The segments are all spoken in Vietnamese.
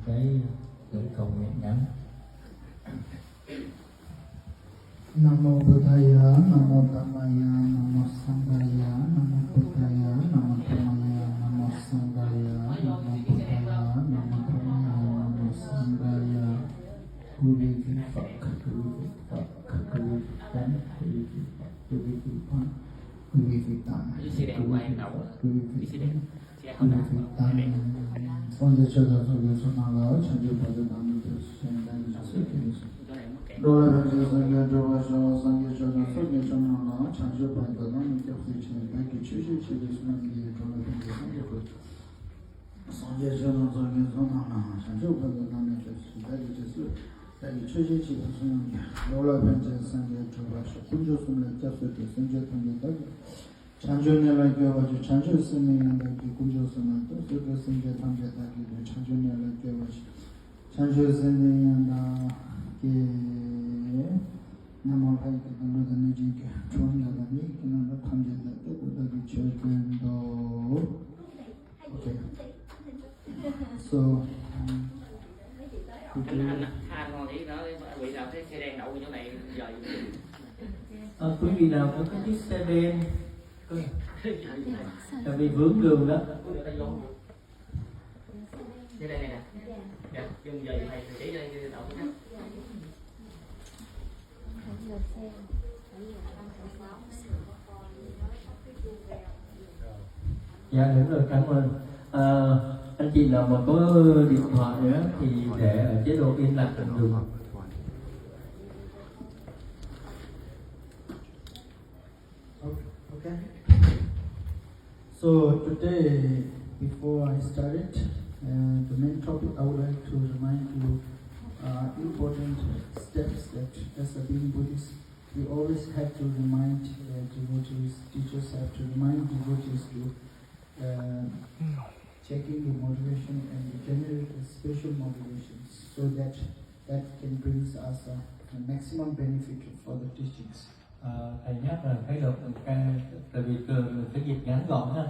cái lời cầu nguyện ngắn. Nam mô Buddhaya, Nam mô Dhammaya, Nam mô Sanghaya, Nam mô Buddhaya, Nam mô Dhammaya, Nam mô Sanghaya, Nam mô Buddhaya, Nam mô Dhammaya, Nam mô Sanghaya. Quý vị Phật, quý vị Phật, quý vị Thánh, quý vị Phật, quý vị Pháp, quý vị Tăng, quý vị Phật, quý vị Tăng. Phong giới cho đạo Phật giáo nào đó, chẳng chịu phải được làm được xuyên đại được sự kiện. Đô la Việt Nam sang cái châu Á châu sang cái châu Á Phật giáo trong nào đó, chẳng chịu phải được làm được sự kiện. Đại cái chữ chữ chữ được làm gì trong là cái gì sang cái Phật. Sang cái châu Á sang cái châu nào đó, chẳng chịu phải được làm được sự kiện. Đại cái chữ chữ đại cái chữ chữ chữ được làm gì. Đô la Việt Nam sang cái châu Á châu cũng cho xuống lại giáo sự kiện sang cái thằng cái đại. 창조내라 교와주 창조스님의 그 구조선을 또 그것을 이제 담겼다기도 창조내라 교와주 창조스님의 나게 남아가게 되는 지게 좋은다니 그는 담겼다 그것이 최근도 okay so tha ngon tí nó bị nào cái xe đen đậu chỗ này giờ quý vị nào có cái chiếc xe đen tại vì vướng đường đó. Cái đây này nè. Dạ, dùng giờ thầy chỉ đây đậu cái Dạ đúng rồi, cảm ơn. Anh chị nào mà có điện thoại nữa thì để ở chế độ im lặng được. Okay. So today, before I started, the main topic I would like to remind you important steps that as a being Buddhist, we always have to remind devotees, teachers have to remind devotees to checking the motivation and generate special motivations so that can bring us a maximum benefit for the teachings. Thầy nhắc là cái động lực tại vì cái dịch ngắn gọn ha,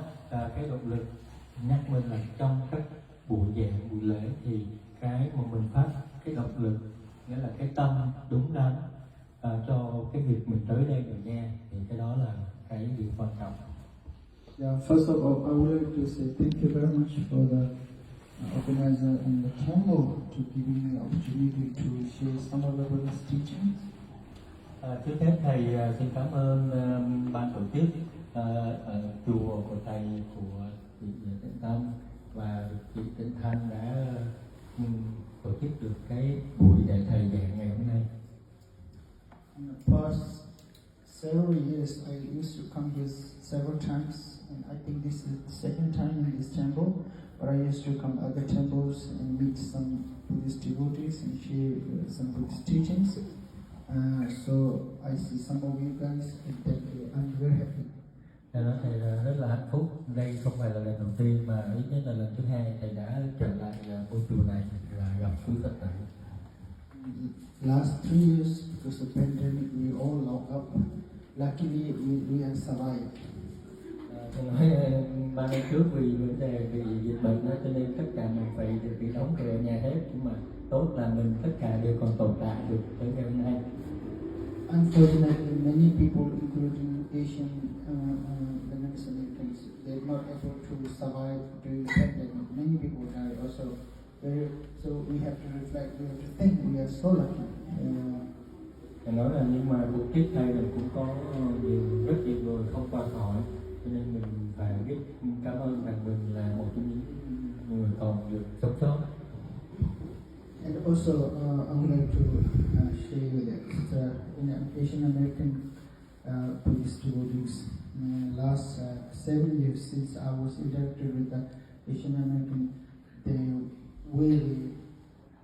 cái động lực nhắc mình là trong các buổi giảng buổi lễ thì cái mà mình phát cái động lực nghĩa là cái tâm đúng đắn cho cái việc mình tới đây để nghe thì cái đó là cái việc quan trọng. Yeah, first of all, I would like to say thank you very much for the organizer and the temple to giving me the opportunity to share some of the Buddhist teachings. Trước hết thầy xin cảm ơn ban tổ chức chùa của thầy, của chị Tịnh Tâm và chị Tịnh Thanh đã tổ chức được cái buổi để thầy giảng ngày hôm nay. In the past several years, I used to come here several times, and I think this is the second time in this temple. But I used to come to other temples and meet some Buddhist devotees and share some Buddhist teachings. So I see some of you guys, and I'm very happy. Thầy nói thầy rất là hạnh phúc. Đây không phải là lần đầu tiên mà ít nhất là lần thứ hai thầy đã trở lại ngôi chùa này và gặp quý Phật tử. Last 3 years, because of the pandemic, we all locked up. Luckily, we have survived. Thầy nói 3 năm trước vì vấn đề vì dịch bệnh đó, cho nên tất cả mình phải bị đóng cửa ở nhà hết, nhưng mà tốt là mình tất cả đều còn tồn tại được tới ngày hôm nay. Unfortunately, many people, including Asian Americans, they're not able to survive during the pandemic. Many people died also. So we have to reflect, we have to think we are so lucky. Thầy nói là nhưng mà cuộc kiếp này mình cũng có rất nhiều người không qua khỏi, cho nên mình phải biết cảm ơn rằng mình là một trong những người còn được sống sót. And also, I would like to share that in Asian American Buddhist devotees, last 7 years since I was interacted with the Asian American, the way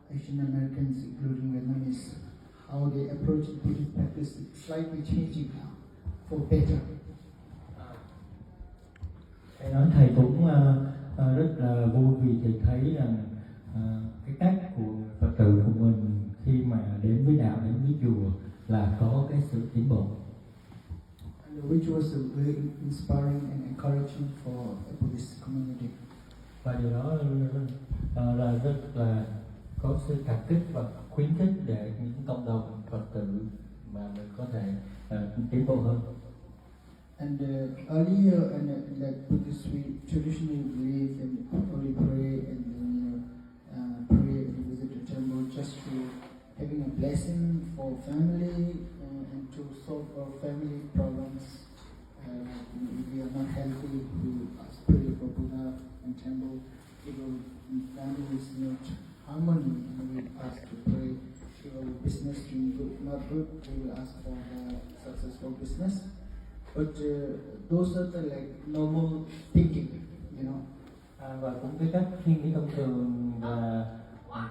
Asian Americans, including Vietnamese, how they approach Buddhist practice is slightly changing now for better. Thầy nói thầy cũng rất là vui vì thầy thấy rằng cái cách của Phật tử của mình khi mà đến với đạo, đến với chùa là có cái sự tiến bộ. Which was very inspiring and encouraging for the Buddhist community. Và điều đó là rất là có sự cảm kích và khuyến khích để những cộng đồng Phật tử mà mình có thể tiến bộ hơn. And earlier, like Buddhists, we traditionally believe in only pray and then pray and visit the temple just to having a blessing for family and to solve our family problems. If we are not healthy, we ask pray for Buddha and temple. If our family is not harmony, we ask to pray. If our business doing good, not good, we will ask for the successful business. But those are the like normal thinking, you know. Và cũng cái cách suy nghĩ thông thường và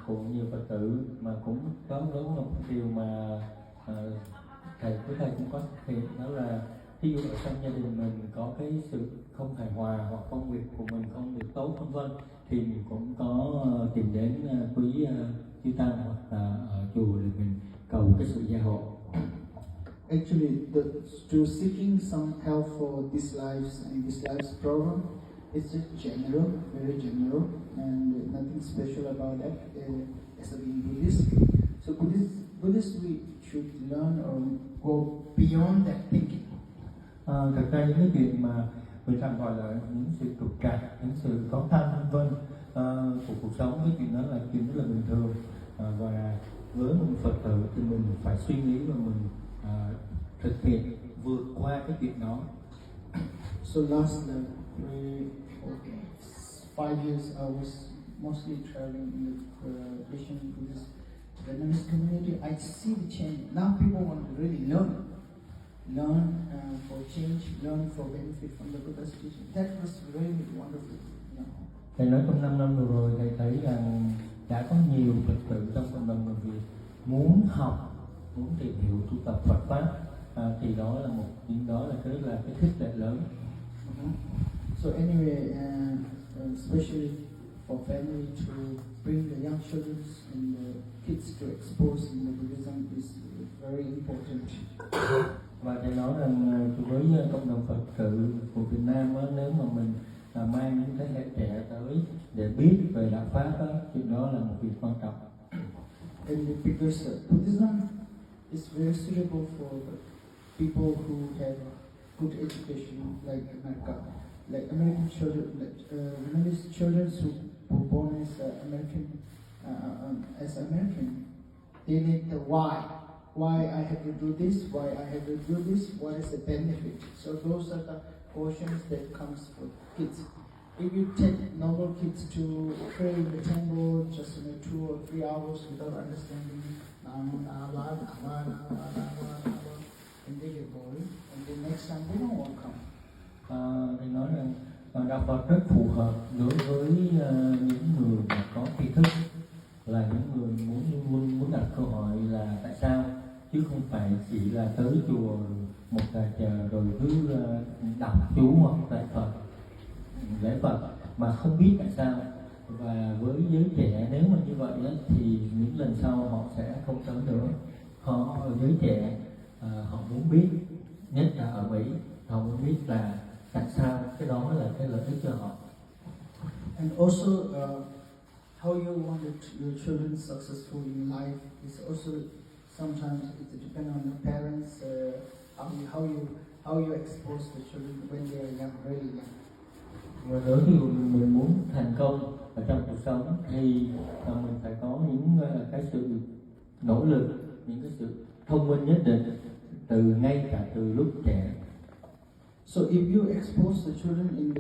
của nhiều Phật tử mà cũng có đúng một điều mà thầy cũng có thực hiện, đó là ví dụ ở trong gia đình mình có cái sự không hài hòa hoặc công việc của mình không được tốt vân vân, thì mình cũng có tìm đến quý chư tăng hoặc là ở chùa để mình cầu cái sự gia hộ. Actually, to seeking some help for this life's problem, it's just general, very general, and nothing special about that as a being Buddhist. So Buddhists, we should learn or go beyond that thinking. Thực ra những cái chuyện mà người ta gọi là những sự trục trặc, những sự khó khăn vân vân của cuộc sống, cái chuyện đó là chuyện rất là bình thường, và với một Phật tử thì mình phải suy nghĩ và mình thực hiện vượt qua cái chuyện đó. So last 5 years I was mostly traveling in the Asian Buddhist Vietnamese community. I see the change. Now people want to really learn for change, learn for benefit from the Buddha's teaching. That was really wonderful. Thầy nói trong 5 năm vừa rồi thầy thấy rằng đã có nhiều Phật tử trong cộng đồng người Việt muốn học, muốn tìm hiểu tu tập Phật Pháp, thì đó là cái khích lệ lớn. So anyway, especially for family to bring the young children and the kids to expose in the Buddhism is very important. Và thầy nói rằng với cộng đồng Phật tử của Việt Nam nếu mà mình mang những thế hệ trẻ tới để biết về đạo Pháp thì đó là một việc quan trọng. And because Buddhism is very suitable for the people who have good education, like America, like American children, Vietnamese children who were born as American, they need the why I have to do this, why I have to do this, what is the benefit. So those are the questions that comes for kids. If you take normal kids to pray in the temple just 2 or 3 hours without understanding, and they get bored, and the next time they don't want to come. Thầy nói rằng đạo Phật rất phù hợp đối với những người mà có tri thức, là những người muốn đặt câu hỏi là tại sao, chứ không phải chỉ là tới chùa một ngày chờ rồi cứ đọc chú hoặc lễ Phật mà không biết tại sao. Và với giới trẻ nếu mà như vậy thì những lần sau họ sẽ không tới nữa. Họ giới trẻ họ muốn biết, nhất là ở Mỹ, họ muốn biết là tại sao, cái đó là cái lợi ích cho họ. And also how you want your children successful in life is also sometimes it depends on the parents, how you expose the children when they are young, really young. Và nếu như mình muốn thành công ở trong cuộc sống thì mình phải có những cái sự nỗ lực, những cái sự thông minh nhất định ngay cả từ lúc trẻ. So if you expose the children in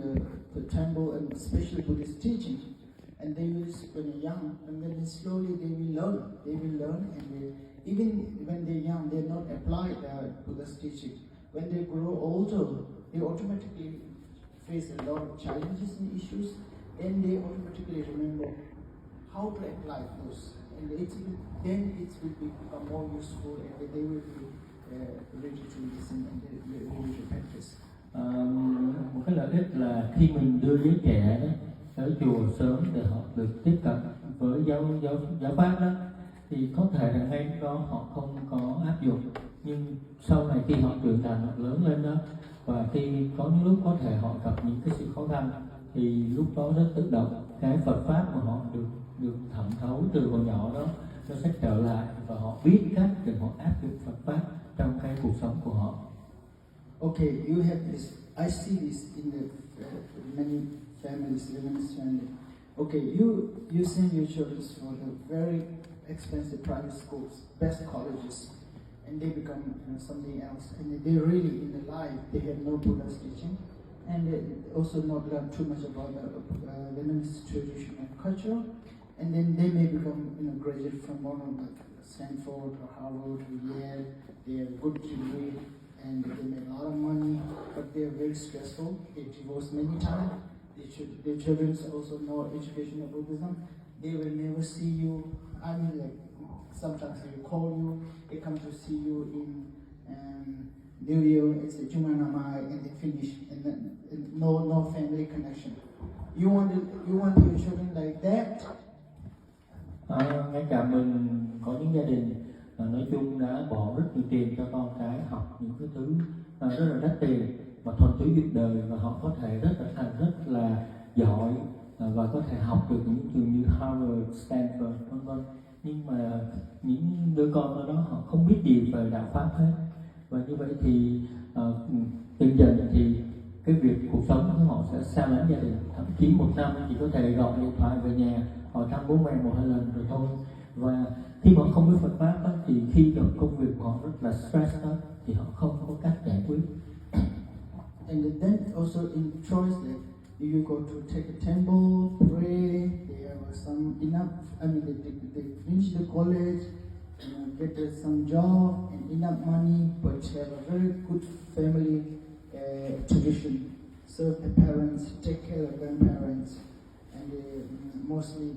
the temple and especially Buddhist teaching, and they will when they're young, and then slowly they will learn, and even when they're young, they not apply the Buddhist teaching. When they grow older, they automatically face a lot of challenges and issues, then they automatically remember how to apply those, and then it will become more useful, and they will be ready to listen and ready to practice. Một cái lợi ích là khi mình đưa giới trẻ đó tới chùa sớm để họ được tiếp cận với giáo pháp đó, thì có thể là ngay đó họ không có áp dụng, nhưng sau này khi họ trưởng thành, họ lớn lên đó, và khi có những lúc có thể họ gặp những cái sự khó khăn thì lúc đó rất tự động cái Phật pháp mà họ được thẩm thấu từ hồi nhỏ đó nó sẽ trở lại và họ biết cách để họ áp dụng Phật pháp trong cái cuộc sống của họ. Okay, you have this. I see this in the many families, Lebanese family. Okay, you send your children for the very expensive private schools, best colleges, and they become something else. And they really, in their life, they have no Buddha's teaching, and they also not learn too much about the Lebanese tradition and culture. And then they may become, graduate from one of the Stanford or Harvard or Yale. They have good degree and they make a lot of money, but they are very stressful. They divorce many times. Their children also know education of Buddhism. They will never see you. I mean, like sometimes they call you. They come to see you in New Year. It's a Jumanamai, and they finish, and then no family connection. You want your children like that? Ngay cả mình có những gia đình nói chung đã bỏ rất nhiều tiền cho con cái học những cái thứ rất là đắt tiền và thuần túy việc đời, và họ có thể rất là giỏi và có thể học được những trường như Harvard, Stanford vân vân, nhưng mà những đứa con đó họ không biết gì về đạo pháp hết, và như vậy thì dần dần thì cái việc cuộc sống của họ sẽ xa lánh gia đình, thậm chí một năm chỉ có thể gọi điện thoại về nhà hỏi thăm bố mẹ 1-2 lần rồi thôi. Và khi mà họ không biết Phật pháp đó, thì khi gặp công việc của họ rất là stress đó, thì họ không có cách giải quyết. And then also in choice, like you go to take a temple, pray, they have some enough, I mean they finish the college, get some job and enough money, but have a very good family tradition, serve the parents, take care of grandparents, and they mostly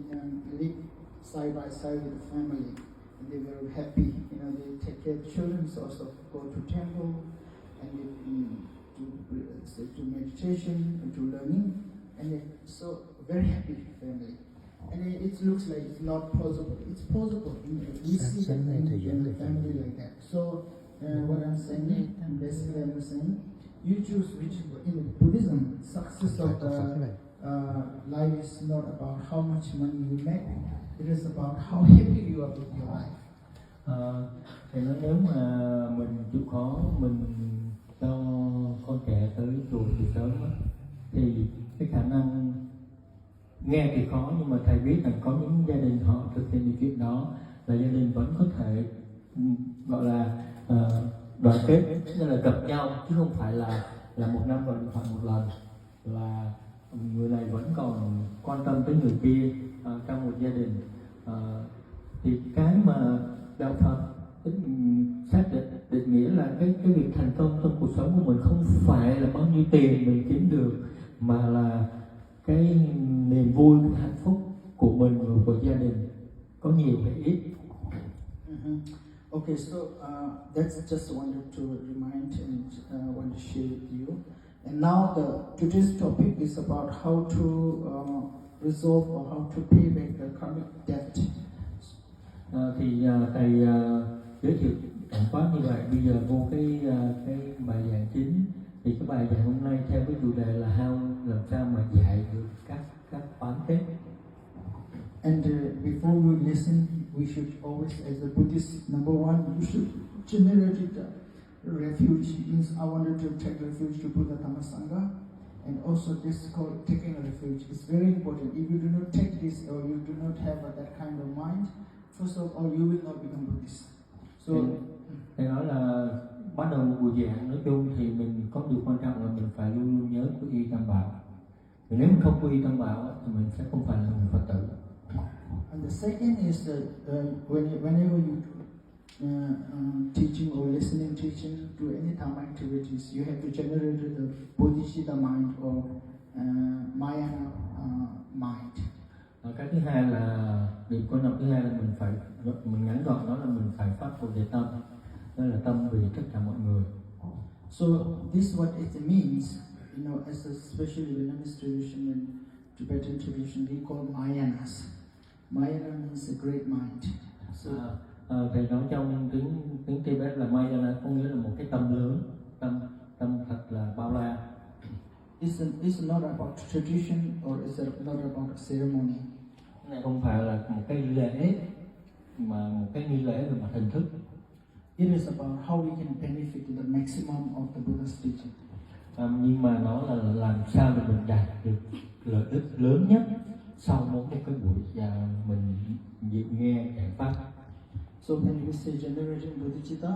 live side by side with the family, and they're very happy. They take care of children, also go to temple, and they do meditation and do learning, and they're so very happy family. And it looks like it's not possible. It's possible. We see that in the family like that. So what I'm saying, basically I'm saying, you choose which, in Buddhism, success of the life is not about how much money you make. It is about how happy you are with your life. Thì nếu mà mình chịu khó mình cho con trẻ tới chùa từ sớm á, thì cái khả năng nghe thì khó, nhưng mà thầy biết là có những gia đình họ thực hiện được chuyện đó, là gia đình vẫn có thể gọi là đoàn kết, tức là gặp nhau, chứ không phải là một năm gọi điện thoại một lần, là người này vẫn còn quan tâm tới người kia trong một gia đình. Thì cái mà đạo Phật xác định nghĩa là cái việc thành công trong cuộc sống của mình không phải là bao nhiêu tiền mình kiếm được, mà là cái niềm vui, cái hạnh phúc của mình và của gia đình, có nhiều hay ít. Okay, so that's just wanted to remind and want to share with you. And now today's topic is about how to resolve or how to pay back the karmic debt. Thì thầy giới thiệu tổng quát như vậy. Bây giờ vô cái bài giảng chính, thì cái bài giảng hôm nay theo cái chủ đề là làm sao mà giải được các oán kết. And before we listen, we should always, as a Buddhist, number one, you should generate the refuge. Means I wanted to take refuge to Buddha Dhamma Sangha, and also this called taking a refuge. It's very important. If you do not take this, or you do not have that kind of mind, first of all, you will not become Buddhist. So, thầy nói là bắt đầu một buổi giảng nói chung thì mình có điều quan trọng là mình phải luôn luôn nhớ quy y tam bảo. Vì nếu mình không quy y tam bảo thì mình sẽ không phải là người Phật tử. And the second is that whenever you teaching or listening teaching, do any Dhamma activities, you have to generate the bodhicitta mind or Maya mind. Cái thứ hai là điểm quan trọng thứ hai là mình ngắn gọn đó là mình phải phát bồ đề tâm, đó là tâm vì tất cả mọi người. So this what it means, as especially Vietnamese tradition and Tibetan tradition, we call Mayanas. Mayana means a great mind. So thầy nói trong tiếng Tibet là Mayana có nghĩa là một cái tâm lớn, tâm thật là bao la. It's not about tradition or it's not about a ceremony. Này không phải là một cái lễ mà một cái nghi lễ về mặt hình thức. It is about how we can benefit to the maximum of the Buddha's teaching. Nhưng mà nó là làm sao để mình đạt được lợi ích lớn nhất sau mỗi một cái buổi và mình nghe giảng pháp. So when we say generating bodhicitta,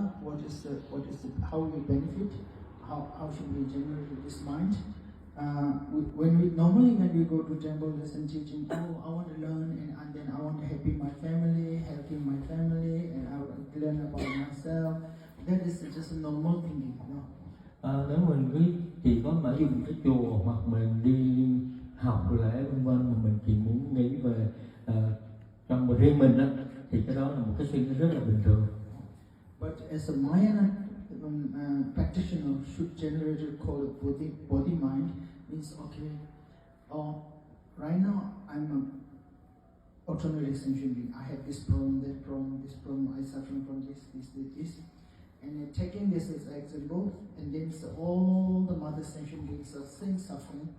how we benefit, how should we generate this mind? When we go to temple, listen teaching, I want to learn and then I want to help my family, and I want to learn about myself. That is just a normal thinking, no? Nếu mình cứ chỉ có mở dùng cái chùa hoặc mình đi học lễ vân vân mà mình chỉ muốn nghĩ về trong một riêng mình đó, thì cái đó là một cái suy nghĩ rất là bình thường. But as a Mahayana practitioner should generate a called body mind, means okay, right now I'm an automatic sentient being. I have this problem, I suffer from this. And taking this as example, and then all the mother sentient beings are same suffering.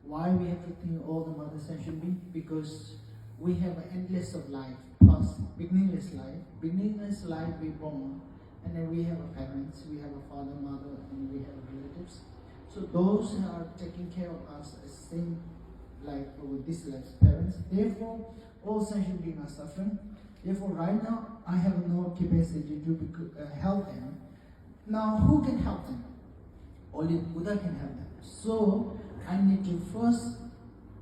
Why we have to think all the mother sentient beings? Because we have an endless of life, plus beginningless life. Beginningless life we born, and then we have a parents, we have a father, mother, and we have relatives. So those who are taking care of us as same like with this life's parents. Therefore, all sentient beings are suffering. Therefore, right now, I have no capacity to help them. Now, who can help them? Only Buddha can help them. So, I need to first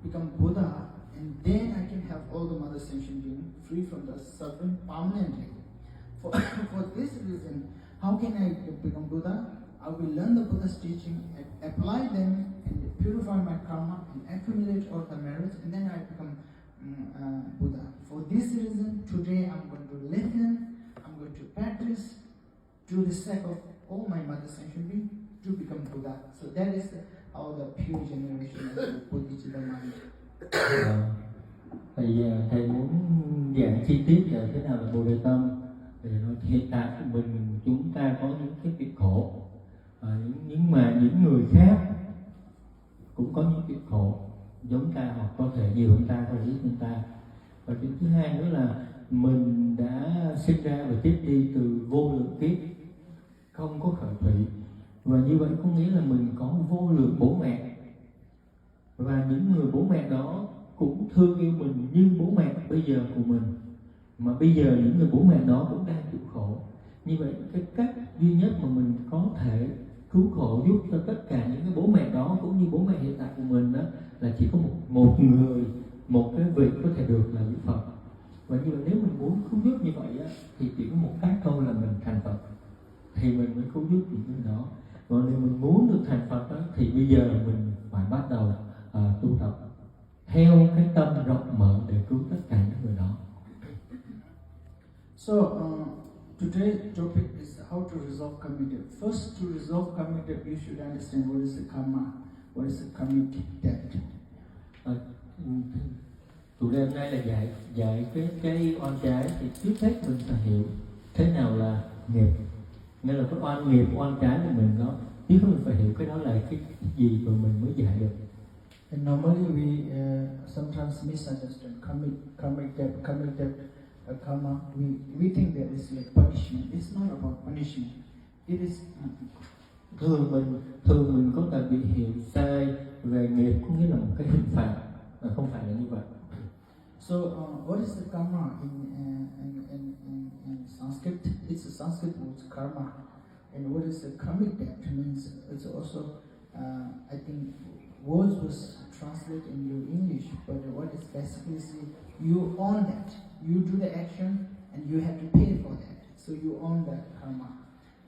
become Buddha, and then I can help all the mother sentient beings free from the suffering permanently. For this reason, how can I become Buddha? I will learn the Buddha's teaching, apply them, and purify my karma, and accumulate all the merits, and then I become Buddha. For this reason, today I'm going to listen, I'm going to practice, to the sake of all my mother sentient beings, to become Buddha. So that is how the pure generation of the Bodhicitta mind. Thầy muốn giảng chi tiết là thế nào là Bồ Đề Tâm. Thì hiện tại của chúng ta có những cái việc khổ, nhưng mà những người khác cũng có những việc khổ giống ta hoặc có thể nhiều hơn ta, có thể ít hơn ta. Và chuyện thứ hai nữa là mình đã sinh ra và chết đi từ vô lượng kiếp, không có khởi thủy. Và như vậy có nghĩa là mình có vô lượng bố mẹ. Và những người bố mẹ đó cũng thương yêu mình như bố mẹ bây giờ của mình. Mà bây giờ những người bố mẹ đó cũng đang chịu khổ. Như vậy cái cách duy nhất mà mình có thể cứu khổ giúp cho tất cả những cái bố mẹ đó cũng như bố mẹ hiện tại của mình đó là chỉ có một người, một cái vị có thể được là vị Phật. Và như vậy nếu mình muốn cứu giúp như vậy á, thì chỉ có một cách thôi là mình thành Phật thì mình mới cứu giúp những người đó. Còn nếu mình muốn được thành Phật đó, thì bây giờ mình phải bắt đầu tu tập theo cái tâm rộng mở để cứu tất cả những người đó. So today's topic is how to resolve karmic debt. First, to resolve karmic debt, you should understand what is the karma, what is the karmic debt. Chủ đề hôm nay là dạy cái oan trái, thì trước hết mình phải hiểu thế nào là nghiệp, nghĩa là cái oan nghiệp, oan trái của mình đó. Chứ không mình phải hiểu cái đó là cái gì rồi mình mới dạy được. And normally we sometimes misunderstand karmic debt, karma. We think that it's like punishment. It's not about punishment. It is Thường mình có thể bị hiểu sai về nghiệp, có nghĩa là một cái hình phạt, không phải là như vậy. So what is the karma in Sanskrit? It's a Sanskrit word karma. And what is the karmic debt means? It's also I think words was translated in your English, but what is basically you own that. You do the action and you have to pay for that. So you own that karma.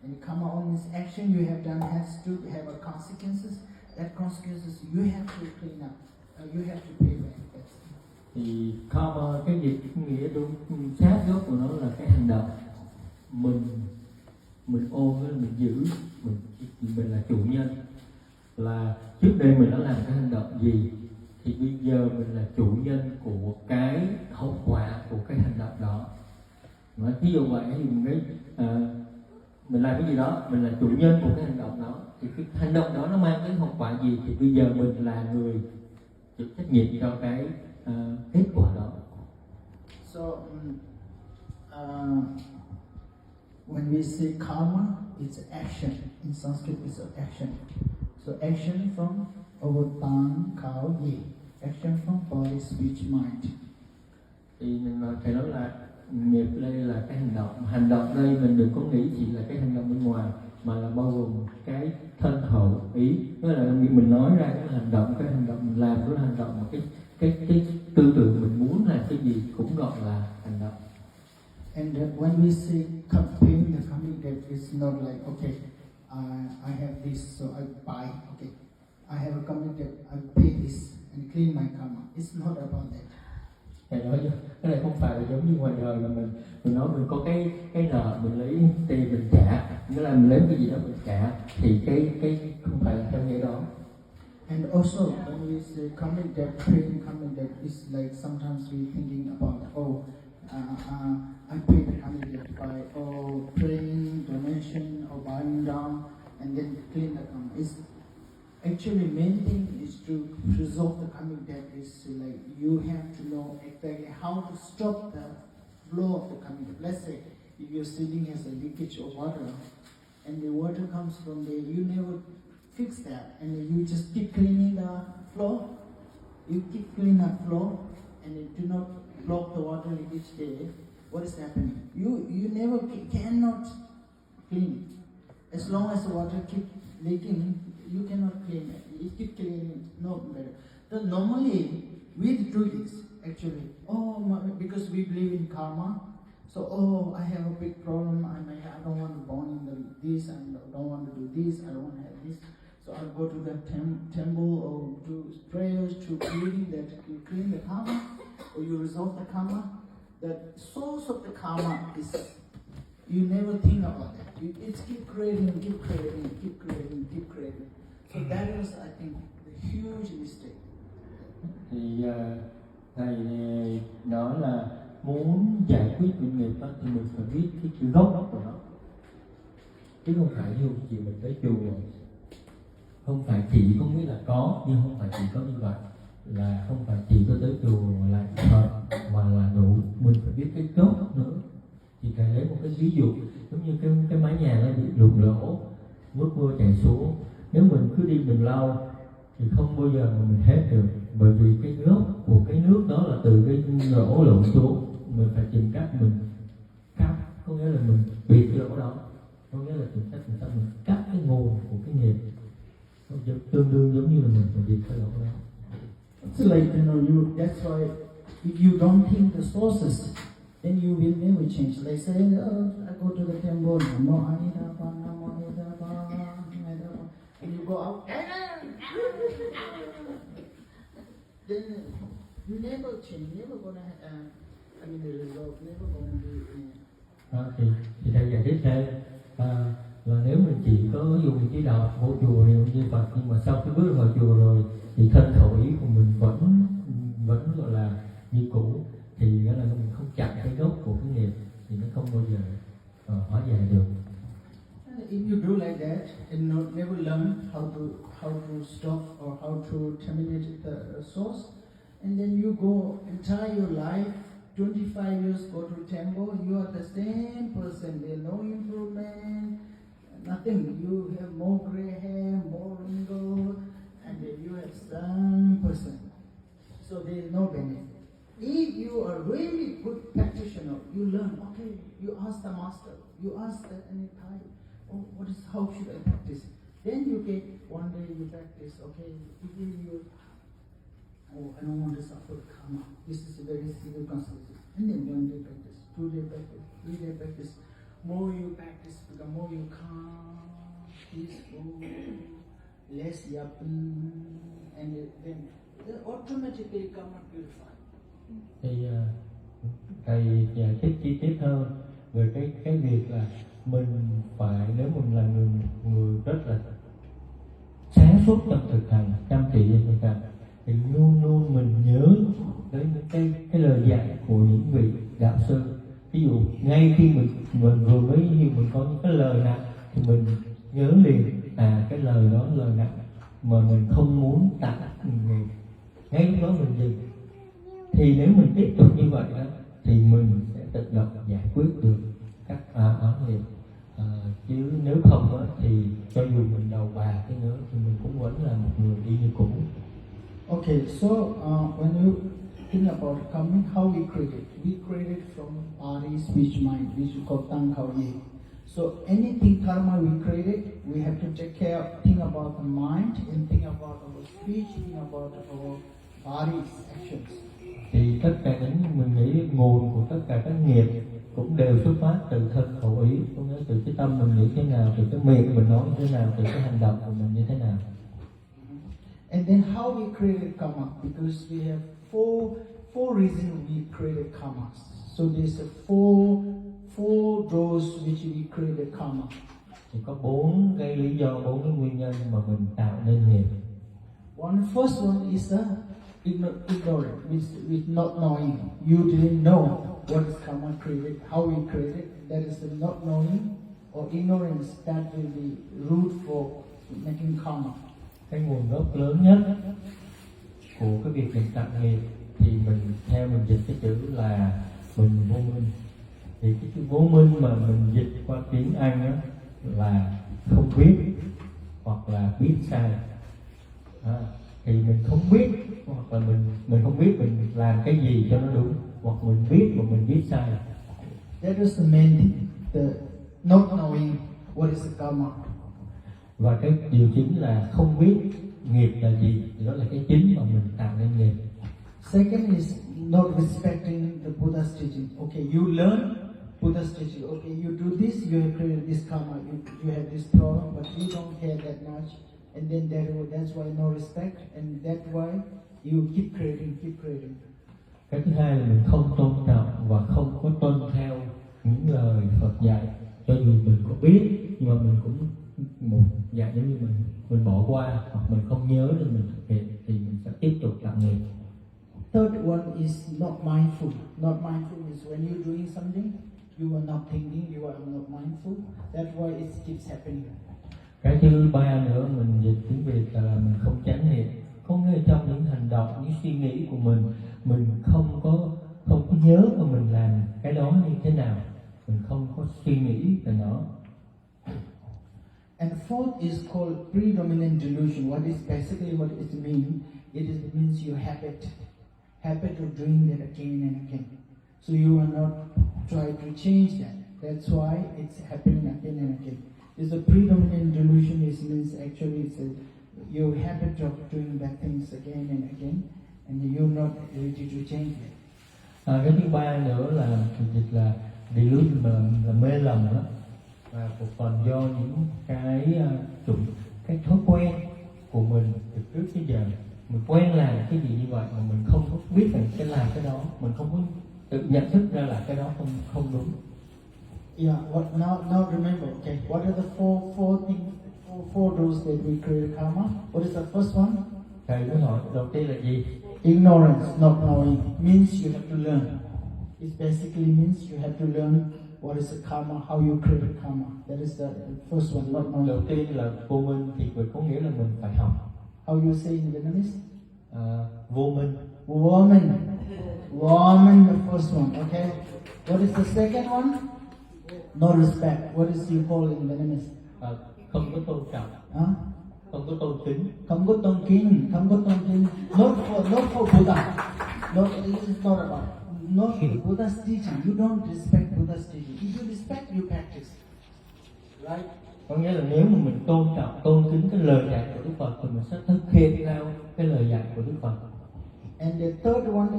And karma on this action you have done has to have a consequences. That consequences you have to clean up. You have to pay back. Thì karma, cái dịch nghĩa đúng sát gốc của nó là cái hành động mình ôm, mình giữ, mình là chủ nhân. Là trước đây mình đã làm cái hành động gì thì bây giờ mình là chủ nhân của cái hậu quả của cái hành động đó. Nói ví dụ vậy thì mình làm cái gì đó, mình là chủ nhân của cái hành động đó, thì cái hành động đó nó mang đến hậu quả gì thì bây giờ mình là người chịu trách nhiệm cho cái kết quả đó. So when we say karma, it's action. In Sanskrit, it's an action. So action from our tongue, khẩu, nghiệp. Action from body, speech, mind. Thì thầy nói là nghiệp đây là cái hành động. Hành động đây mình đừng có nghĩ chỉ là cái hành động bên ngoài, mà là bao gồm cái thân khẩu ý. Tức là mình nói ra cái hành động mình làm cái hành động, mà cái tư tưởng mình muốn làm cái gì cũng gọi là hành động. And when we say paying the karmic debt, it's not like, okay, I have this, so I buy. Okay, I have a karmic debt, I pay this and clean my karma. It's not about that. Thầy nói cái này không phải là giống như ngoài đời mà mình nói mình có cái nợ, mình lấy tiền mình trả, nghĩa là mình lấy cái gì đó mình trả, thì cái không phải là theo nghĩa đó. And also when we say karmic debt, paying karmic debt, is like sometimes we thinking about, I pay the karmic debt by praying, donation, or bowing down, and then clean the karma. It's actually main thing is to resolve the karmic debt. Is like you have to know exactly how to stop the flow of the karmic debt. Let's say if your ceiling has a leakage of water, and the water comes from there, you never fix that, and you just keep cleaning the floor. You keep cleaning the floor, and you do not block the water leakage there. What is happening? You never cannot clean. As long as the water keep leaking, you cannot clean it. You keep cleaning, no better. So normally we do this actually. Because we believe in karma. So I have a big problem. I don't want to born in this. I don't want to do this. I don't want to have this. So I'll go to the temple or do prayers to clean the karma, or you resolve the karma. The source of the karma is, you never think about that. It's keep creating. So that is, I think, the huge mistake. Thì thầy nói là muốn giải quyết bệnh nghiệp đó, thì mình phải biết cái gốc của nó, chứ không phải dù chỉ mình tới chùa, không phải chỉ có nghĩa là có, nhưng không phải chỉ có như vậy, là không phải chỉ có tới chùa là thật mà là đủ, mình phải biết cái gốc nữa. Thì thầy lấy một cái ví dụ giống như cái mái nhà nó bị rụng lỗ, nước mưa chảy xuống, nếu mình cứ đi mình lau thì không bao giờ mà mình hết được, bởi vì cái gốc của cái nước đó là từ cái lỗ lụng xuống. Mình phải tìm cách mình cắt, có nghĩa là mình bịt cái lỗ đó, có nghĩa là tìm cách mình sao mình cắt cái nguồn của cái nghiệp, tương đương giống như là mình phải bịt cái lỗ đó. It's like, that's why if you don't think the sources, then you will never change. Like say, I go to the temple, Namo Amidaba, Namo Amidaba, and you go out, then you never change, never gonna, the result, never gonna be. Thì thầy giải thích thêm là nếu mình chỉ có dùng cái đạo vô chùa niệm như Phật, nhưng mà sau khi bước vào chùa rồi thì thân khẩu ý của mình vẫn gọi là như cũ, thì nghĩa là mình không chặn cái gốc của cái nghiệp thì nó không bao giờ hóa giải được. If you do like that and never learn how to stop or how to terminate the source, and then you go entire your life, 25 years go to temple, you are the same person, there's no improvement, nothing. You have more gray hair, more wrinkle, and then you have some person. So there is no benefit. If you are really good practitioner, you learn, okay, you ask the master, you ask the anytime, how should I practice? Then you get, one day you practice, okay, you I don't want to suffer karma. This is a very serious consequence. And then 1 day practice, 2 day practice, 3 day practice. More you practice, the more you calm, peaceful, less yapping, and then automatically karma purified. Thì thầy giải thích chi tiết hơn về cái việc là mình phải, nếu mình là người rất là sáng suốt trong thực hành, chăm chỉ trong thực hành, thì luôn luôn mình nhớ đến cái lời dạy của những vị đạo sư, Ví dụ ngay khi mình vừa mới mình có những cái lời nặng thì mình nhớ liền cái lời đó lời nặng mà mình không muốn tạo nghiệp, ngay lúc đó mình dừng. Thì nếu mình tiếp tục như vậy đó thì mình sẽ tự động giải quyết được các oán nghiệp. Chứ nếu không đó, thì cho dù mình đầu bạc cái nữa thì mình cũng vẫn là một người đi như cũ. Okay, so when you think about coming, how we create it? We create it from body, speech, mind, which we call tang khao yi. So anything karma we created, we have to take care, think about the mind, and think about our speech, think about our body's actions. Thì tất cả những mình nghĩ nguồn của tất cả các nghiệp cũng đều xuất phát từ thân khẩu ý, có nghĩa từ cái tâm mình nghĩ thế nào, từ cái miệng mình nói như thế nào, từ cái hành động của mình như thế nào. And then how we created karma, because we have four reasons we created karma. So there's four doors which we created karma. Thì có 4 cái lý do, 4 cái nguyên nhân mà mình tạo nên nghiệp. First one is ignorant, with not knowing. You didn't know what is karma created, how we created. That is the not knowing or ignorance that will be root for making karma. Cái nguồn gốc lớn nhất của cái việc mình tạo nghiệp thì mình theo mình dịch cái chữ là mình vô minh. Thì cái chữ vô minh mà mình dịch qua tiếng Anh đó là không biết hoặc là biết sai. Thì mình không biết hoặc là mình không biết mình làm cái gì cho nó đúng, hoặc mình biết mà mình biết sai. That is the main thing, the not knowing what is the karma. Và cái điều chính là không biết nghiệp là gì, thì đó là cái chính mà mình tạo nên nghiệp. Second is not respecting the Buddha's teaching. Okay, you learn Buddha's teaching. Okay, you do this, you have created this karma, you have this problem, but you don't care that much. And then that's why no respect, and that's why you keep creating. Cái thứ hai là mình không tôn trọng và không có tuân theo những lời Phật dạy, cho dù mình có biết nhưng mà mình cũng một dạng giống như mình bỏ qua hoặc mình không nhớ để mình thực hiện thì mình sẽ tiếp tục tạo nghiệp. Third one is not mindful. Not mindful is when you're doing something, you are not thinking, you are not mindful. That's why it keeps happening. Cái thứ ba nữa mình dịch tiếng Việt là mình không chánh niệm. Có nghĩa trong những hành động, những suy nghĩ của mình không có nhớ mà mình làm cái đó như thế nào, mình không có suy nghĩ về nó. And fourth is called predominant delusion. What it means? It means your habit of doing that again and again. So you are not trying to change that. That's why it's happening again and again. Is a predominant delusion. It means actually it's your habit of doing bad things again and again, and you're not ready to change it. Cái thứ ba nữa là dịch là delusion, là mê lầm đó, và một phần do những cái thói quen của mình từ trước tới giờ, mình quen làm cái gì như vậy mà mình không có biết rằng cái làm cái đó, mình không có tự nhận thức ra là cái đó không đúng. Yeah. Now remember. Okay. What are the four doors that we create karma? What is the first one? Thầy mới hỏi đầu tiên là gì? Ignorance, not knowing, means you have to learn. It basically means you have to learn what is the karma, how you create karma. That is the first one, not knowing. Đầu tiên là vô minh thì có nghĩa là mình phải học. How you say in Vietnamese? Vô minh. Woman, the first one. Okay. What is the second one? No respect. What is you call in Vietnamese? Không có tôn trọng. Không có tôn kính. Không có tôn kính. Not for Buddha. No, this is not about. Not Buddha's teaching. You don't respect Buddha's teaching. If you respect, you practice. Right? Có nghĩa là nếu mà mình tôn trọng, tôn kính cái lời dạy của Đức Phật thì mình sẽ thực hiện theo cái lời dạy của Đức Phật. And the third one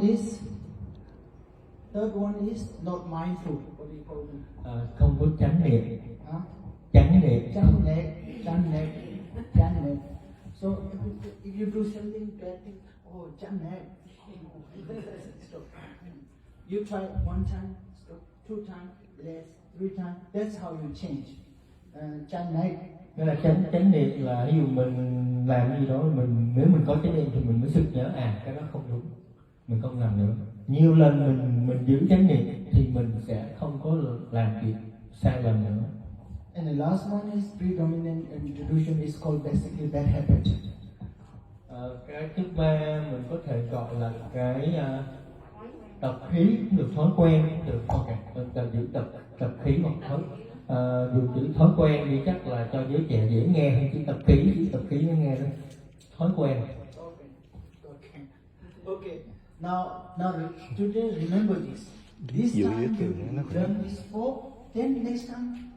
is not mindful. What do you call it? Không có chánh niệm. Chánh niệm. So if you do something bad, chánh niệm. Stop. You try one time, stop. Two times, less. Three times. That's how you change. Chánh niệm. Nghĩa là chánh niệm là ví dụ mình làm cái gì đó, nếu mình có chánh niệm thì mình mới sực nhớ cái đó không đúng, mình không làm nữa. nhiều lần mình giữ chánh niệm thì mình sẽ không có làm việc sai lầm nữa. And the last one is predominant and delusion is called basically bad habit. Cái thứ ba mình có thể gọi là cái tập khí cũng được, thói quen cũng được. Ok, ta giữ tập khí hoặc giữ thói quen đi, chắc là cho giới trẻ dễ nghe hơn chứ tập khí mới nghe đó. Thói quen. Okay. Now today remember this. This time you learn this four, then next time,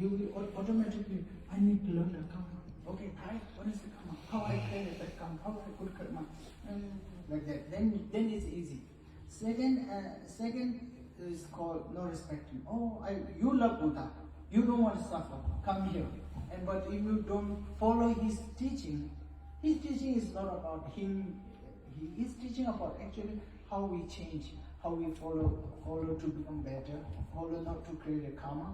you will automatically, I need to learn the karma. Okay, what is the karma? How I create that karma? How I put karma? Like that. Then it's easy. Second is called no respecting. You love Buddha. You don't want to suffer. Come here. But if you don't follow his teaching is not about him. He is teaching about actually how we change, how we follow to become better, follow not to create a karma.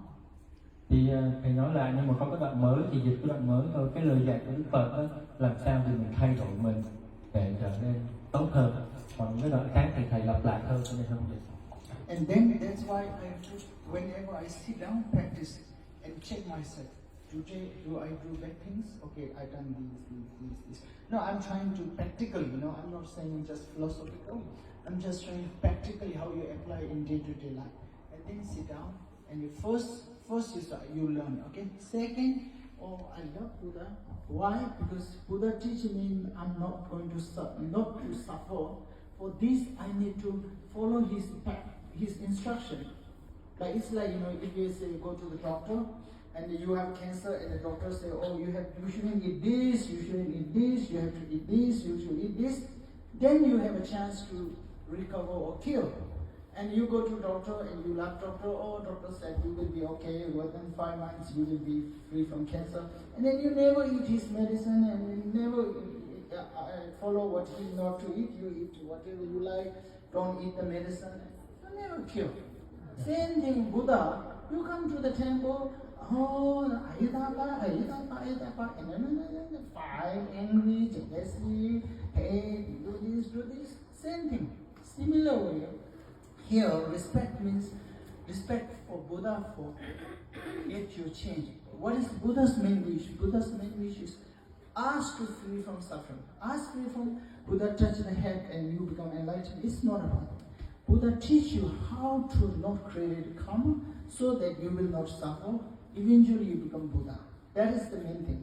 Thì thầy nói lại, nhưng mà có cái đoạn mới thì dịch cái đoạn mới thôi. Cái lời dạy của Đức Phật đó, làm sao thì mình thay đổi mình để trở nên tốt hơn. Còn cái đoạn khác thì thầy lặp lại hơn cho nên không dịch. And then that's why whenever I sit down, practice and check myself. Today, do I do bad things? Okay, I done this. No, I'm trying to practically, I'm not saying just philosophical. I'm just trying practically how you apply in day-to-day life. And then sit down, and the first is you learn, okay? Second, I love Buddha. Why? Because Buddha teaches me I'm not going to suffer. For this, I need to follow his instruction. Like it's like, if you say go to the doctor, and you have cancer, and the doctor say, you shouldn't eat this, you shouldn't eat this, you have to eat this, you should eat this. Then you have a chance to recover or cure. And you go to doctor and you love doctor, doctor said you will be okay, within 5 months you will be free from cancer. And then you never eat his medicine and you never follow what he not to eat, you eat whatever you like, don't eat the medicine, you never cure. Same thing, Buddha, you come to the temple, Ayatapa, and then fight, angry, jealousy, hey, do this, same thing. Similarly, here, respect means respect for Buddha for it to change. What is Buddha's main wish? Buddha's main wish is ask to free from suffering. Ask free from Buddha touch the head and you become enlightened. It's not about it. Buddha teach you how to not create karma so that you will not suffer. Eventually you become Buddha. That is the main thing.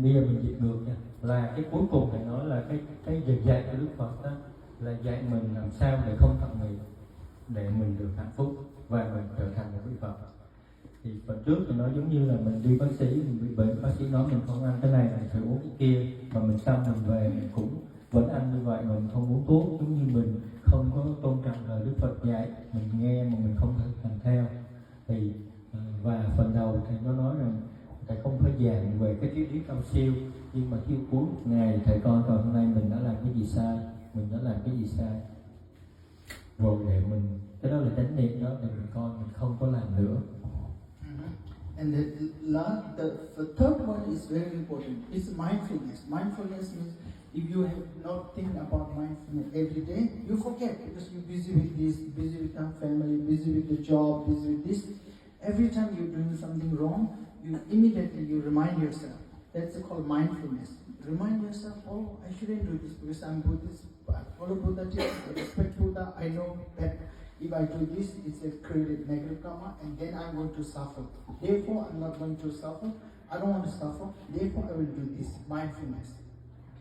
Bây giờ mình dịch ngược nha. Là cái cuối cùng thầy nói là cái dạy của Đức Phật đó là dạy mình làm sao để không phạm nghiệp, để mình được hạnh phúc và mình trở thành một vị Phật. Thì phần trước thì nói giống như là mình đi bác sĩ, mình bị bệnh, bác sĩ nói mình không ăn cái này, mình phải uống cái kia, mà mình xong mình về mình cũng vẫn ăn như vậy mà mình không uống thuốc, giống như mình không có tôn trọng lời Đức Phật dạy, mình nghe mà mình không thực hành theo. Thì và phần đầu thầy có nói rằng thầy không phải giảng về cái triết lý cao siêu, nhưng mà khi cuối một ngày thầy coi còn hôm nay mình đã làm cái gì sai, mình đã làm cái gì sai, rồi để mình, cái đó là chánh niệm đó, để mình coi mình không có làm nữa. And the third one is very important. It's mindfulness. Mindfulness means if you have not think about mindfulness every day, you forget because you're busy with this, busy with your family, busy with the job, busy with this. Every time you're doing something wrong, you immediately remind yourself. That's called mindfulness. Remind yourself, I shouldn't do this because I'm Buddhist. I follow Buddha teaching, I respect Buddha. I know that if I do this, it's a created negative karma, and then I'm going to suffer. Therefore, I'm not going to suffer. I don't want to suffer. Therefore, I will do this. Mindfulness.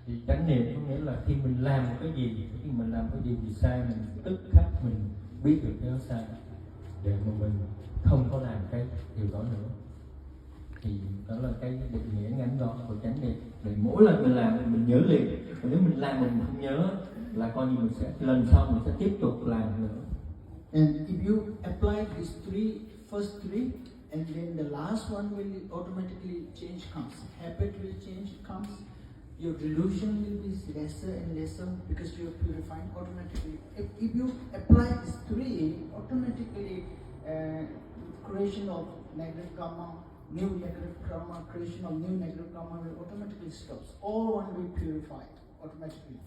Thì chánh niệm có nghĩa là khi mình làm một cái gì, khi mình làm cái gì sai, mình tức khắc mình biết được cái đó sai, để mà mình không có làm cái điều đó nữa. Thì đó là cái định nghĩa ngắn gọn của chánh niệm. Để mỗi lần mình làm mình nhớ liền. Còn nếu mình làm mình không nhớ là coi như mình sẽ lần sau mình sẽ tiếp tục làm nữa. And if you apply these first three, and then the last one will automatically change comes. Habit will change comes. Your delusion will be lesser and lesser because you are purifying automatically. If you apply these three, automatically creation of negative karma, new negative karma, creation of new negative karma will automatically stop. All one will purify automatically.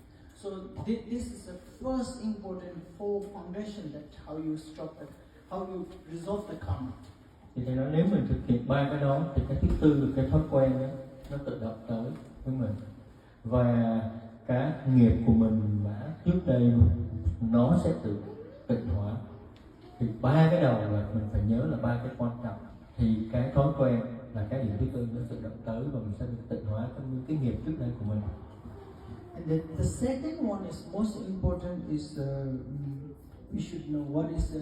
So this is the first important four foundation that how you stop it, how you resolve the karma. Thì thầy nói nếu mình thực hiện ba cái đó thì cái thứ tư là cái thói quen đó, nó tự động tới với mình. Và cái nghiệp của mình đã trước đây nó sẽ tự tịnh hóa. Thì ba cái đầu là mình phải nhớ là ba cái quan trọng. Thì cái thói quen là cái điểm thứ tư nó tự động tới và mình sẽ được tịnh hóa trong cái nghiệp trước đây của mình. And the second one is most important is we should know what is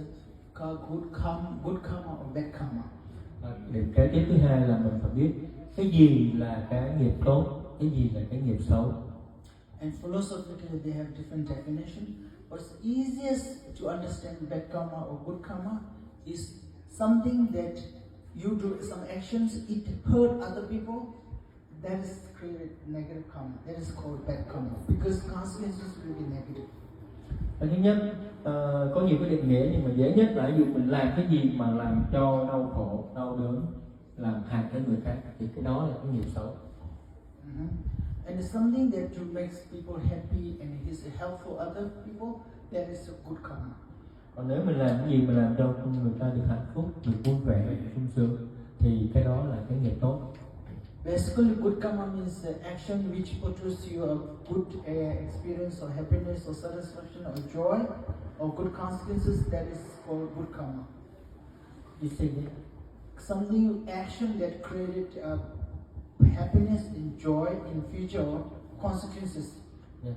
good karma or bad karma. Điểm kế tiếp thứ hai là mình phải biết cái gì là cái nghiệp tốt, cái gì là cái nghiệp xấu. And philosophically they have different definition. What's easiest to understand bad karma or good karma is something that you do some actions, it hurt other people, that is created negative karma. That is called bad karma because consequences will be negative. Thứ nhất, có nhiều cái định nghĩa nhưng mà dễ nhất là ví dụ mình làm cái gì mà làm cho đau khổ, đau đớn, làm hại tới người khác thì cái đó là cái nghiệp xấu. And it's something that makes people happy and is helpful other people, that is a good karma. Còn nếu mình làm cái gì mà làm cho người ta được hạnh phúc, được vui vẻ, được sung sướng thì cái đó là cái nghiệp tốt. Basically, good karma means the action which produces you a good experience or happiness or satisfaction or joy or good consequences. That is called good karma. You see, something action that created happiness and joy in future or consequences. Yeah.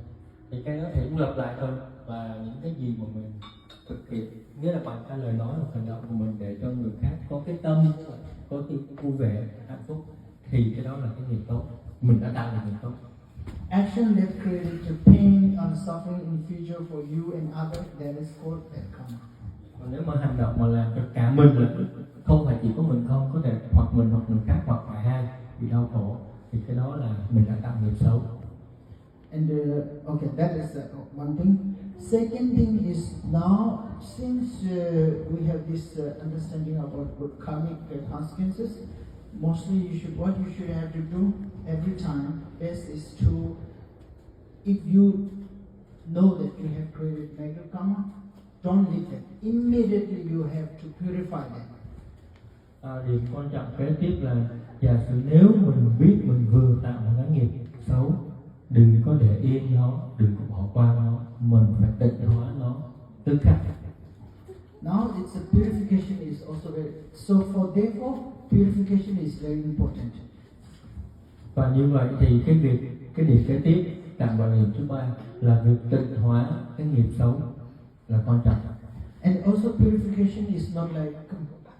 Thì cái đó thì cũng lặp lại thôi, và những cái gì mà mình thực hiện, nghĩa là bằng cái lời nói hoặc hành động của mình để cho người khác có cái tâm, có cái vui vẻ, hạnh phúc, thì cái đó là cái nghiệp tốt, mình đã tạo được nghiệp tốt. Action that created the pain and suffering in future for you and others, that is called bad karma. Còn nếu mà hành động mà làm cho cả mình là không phải chỉ có mình không, có thể hoặc mình hoặc người khác hoặc cả hai bị đau khổ, thì cái đó là mình đã tạo nghiệp xấu. And okay, that is one thing. Second thing is now, since we have this understanding about what karmic consequences, mostly what you should have to do every time best is to, if you know that you have created negative karma, don't leave that. Immediately you have to purify that. Điểm quan trọng kế tiếp là giả sử nếu mình biết mình vừa tạo một cái nghiệp xấu, đừng có để yên nó, đừng có bỏ qua nó, mình phải tịnh hóa nó tức khắc. Now it's a purification is also very, so therefore purification is very important. Và như vậy thì cái điểm kế tiếp tạm vào điểm thứ ba là việc tịnh hóa cái nghiệp xấu là quan trọng. And also purification is not like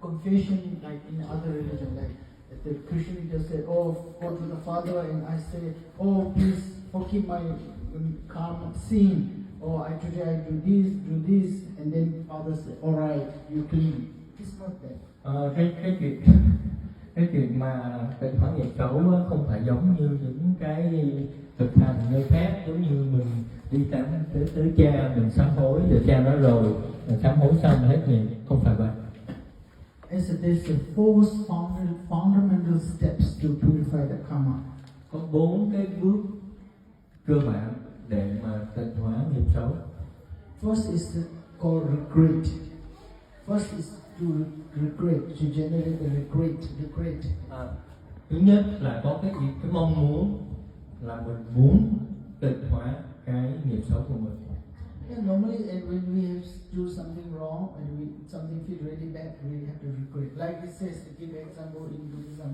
confession like in other religion, like the Christian just say, oh, go to the Father and I say, oh, please forgive my karma sin. Oh, today I do this, and then Father say, all right, you clean. It's not that. Cái chuyện mà tịnh hóa nghiệp xấu không phải giống như những cái thực hành nơi khác, giống như mình đi tới cha mình sám hối rồi cha nói rồi mình sám hối xong hết nghiệp, không phải vậy. And so there's four fundamental steps to purify the karma. Có 4 cái bước cơ bản để mà tịnh hóa nghiệp xấu. First is called regret. First is to regret, to generate the regret. Thứ nhất là có cái mong muốn là mình muốn tịnh hóa cái nghiệp xấu của mình. Yeah, normally when we have to do something wrong and something feel really bad, we have to regret. Like it says, to give example in Buddhism,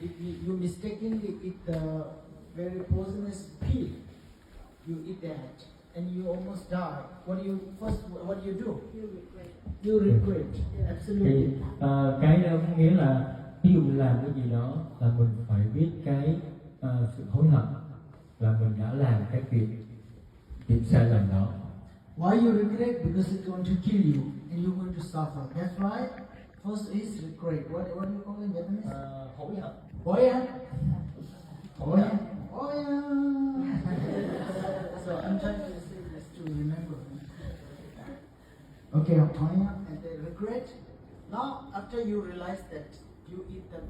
if you mistakenly eat the very poisonous pig, you eat that and you almost die. What do you do? You regret. Absolutely. Thì cái đó có nghĩa là ví dụ làm cái gì đó là mình phải biết cái sự hối hận là mình đã làm cái việc sai lầm đó. Why you regret? Because it's going to kill you and you're going to suffer. That's why first is regret. What do you call it in Japanese? Hối hận. Hoya. Hoya. Hoya. So I'm trying to say this to remember. Okay, hoya and then regret. Now after you realize that you eat the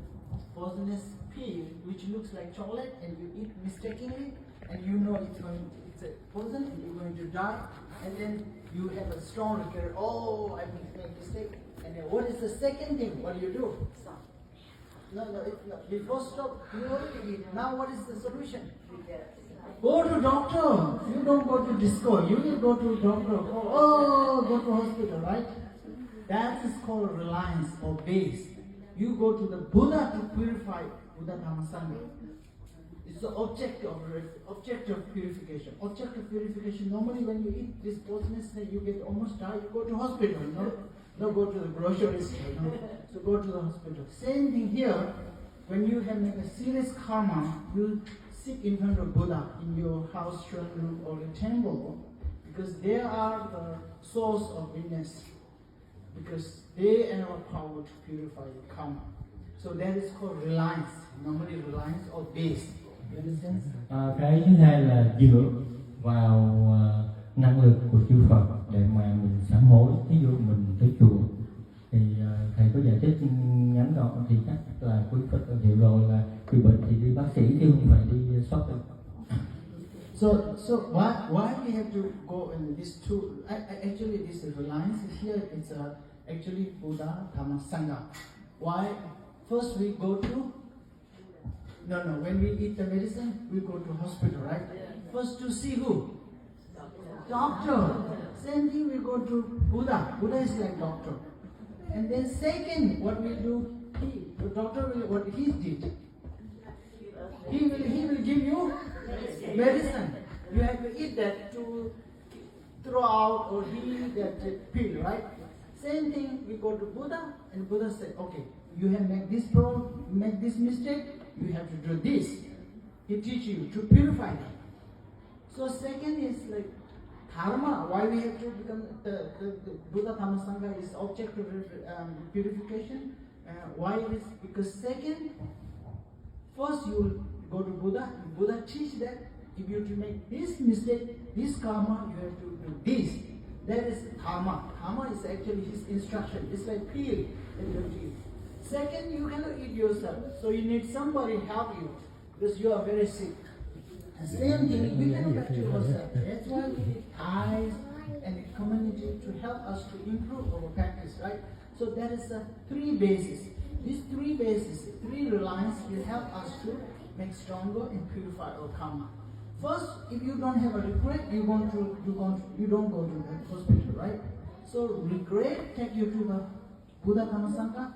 poisonous pig which looks like chocolate and you eat mistakenly, and you know it's a person, you're going to die, and then you have a strong regret. Oh, I made a mistake. And then what is the second thing? What do you do? Stop. No, it's not. Before stop, you already did. Now what is the solution? Go to doctor. You don't go to disco. You will go to doctor. Oh, go to hospital, right? That is called reliance or base. You go to the Buddha to purify Buddha Dhamma Sangha. It's the object of purification. Object of purification. Normally, when you eat this poisonous snake, you get almost die. You go to hospital. No, go to the grocery store. No. So go to the hospital. Same thing here. When you have made a serious karma, you sit in front of Buddha in your house, shrine, or a temple, because they are the source of witness. Because they have a power to purify your karma. So that is called reliance. Normally reliance or base. You understand? Cái thứ hai là dựa vào năng lực của chư Phật để mà mình sám hối. Ví dụ mình tới chùa thì thầy có giải thích ngắn gọn thì chắc là quý Phật hiểu rồi, là bị bệnh thì đi bác sĩ chứ không phải đi shopping. So why we have to go in these two? Actually, this reliance here it's actually Buddha Dhamma Sangha. Why? First we go to when we eat the medicine, we go to hospital, right? First to see who? Doctor. Same thing we go to Buddha. Buddha is like doctor. And then second, what we do? The doctor will what he did. He will give you medicine. You have to eat that to throw out or heal that pill, right? Same thing, we go to Buddha, and Buddha said, okay, you have made this problem, make this mistake, you have to do this. He teach you to purify them. So second is like dharma. Why we have to become the Buddha Dhamma Sangha is object of purification. Why it is? Because second, first you will go to Buddha. And Buddha teach that if you to make this mistake, this karma, you have to do this. That is dharma. Dharma is actually his instruction. It's like pill that you have to eat. Second, you cannot eat yourself, so you need somebody help you because you are very sick. And same thing, we cannot do ourselves. That's why we need ties and a community to help us to improve our practice, right? So that is the three bases. These three bases, three reliance will help us to make stronger and purify our karma. First, if you don't have a regret, you don't go to the hospital, right? So regret take you to the Buddha Dhamma Sangha,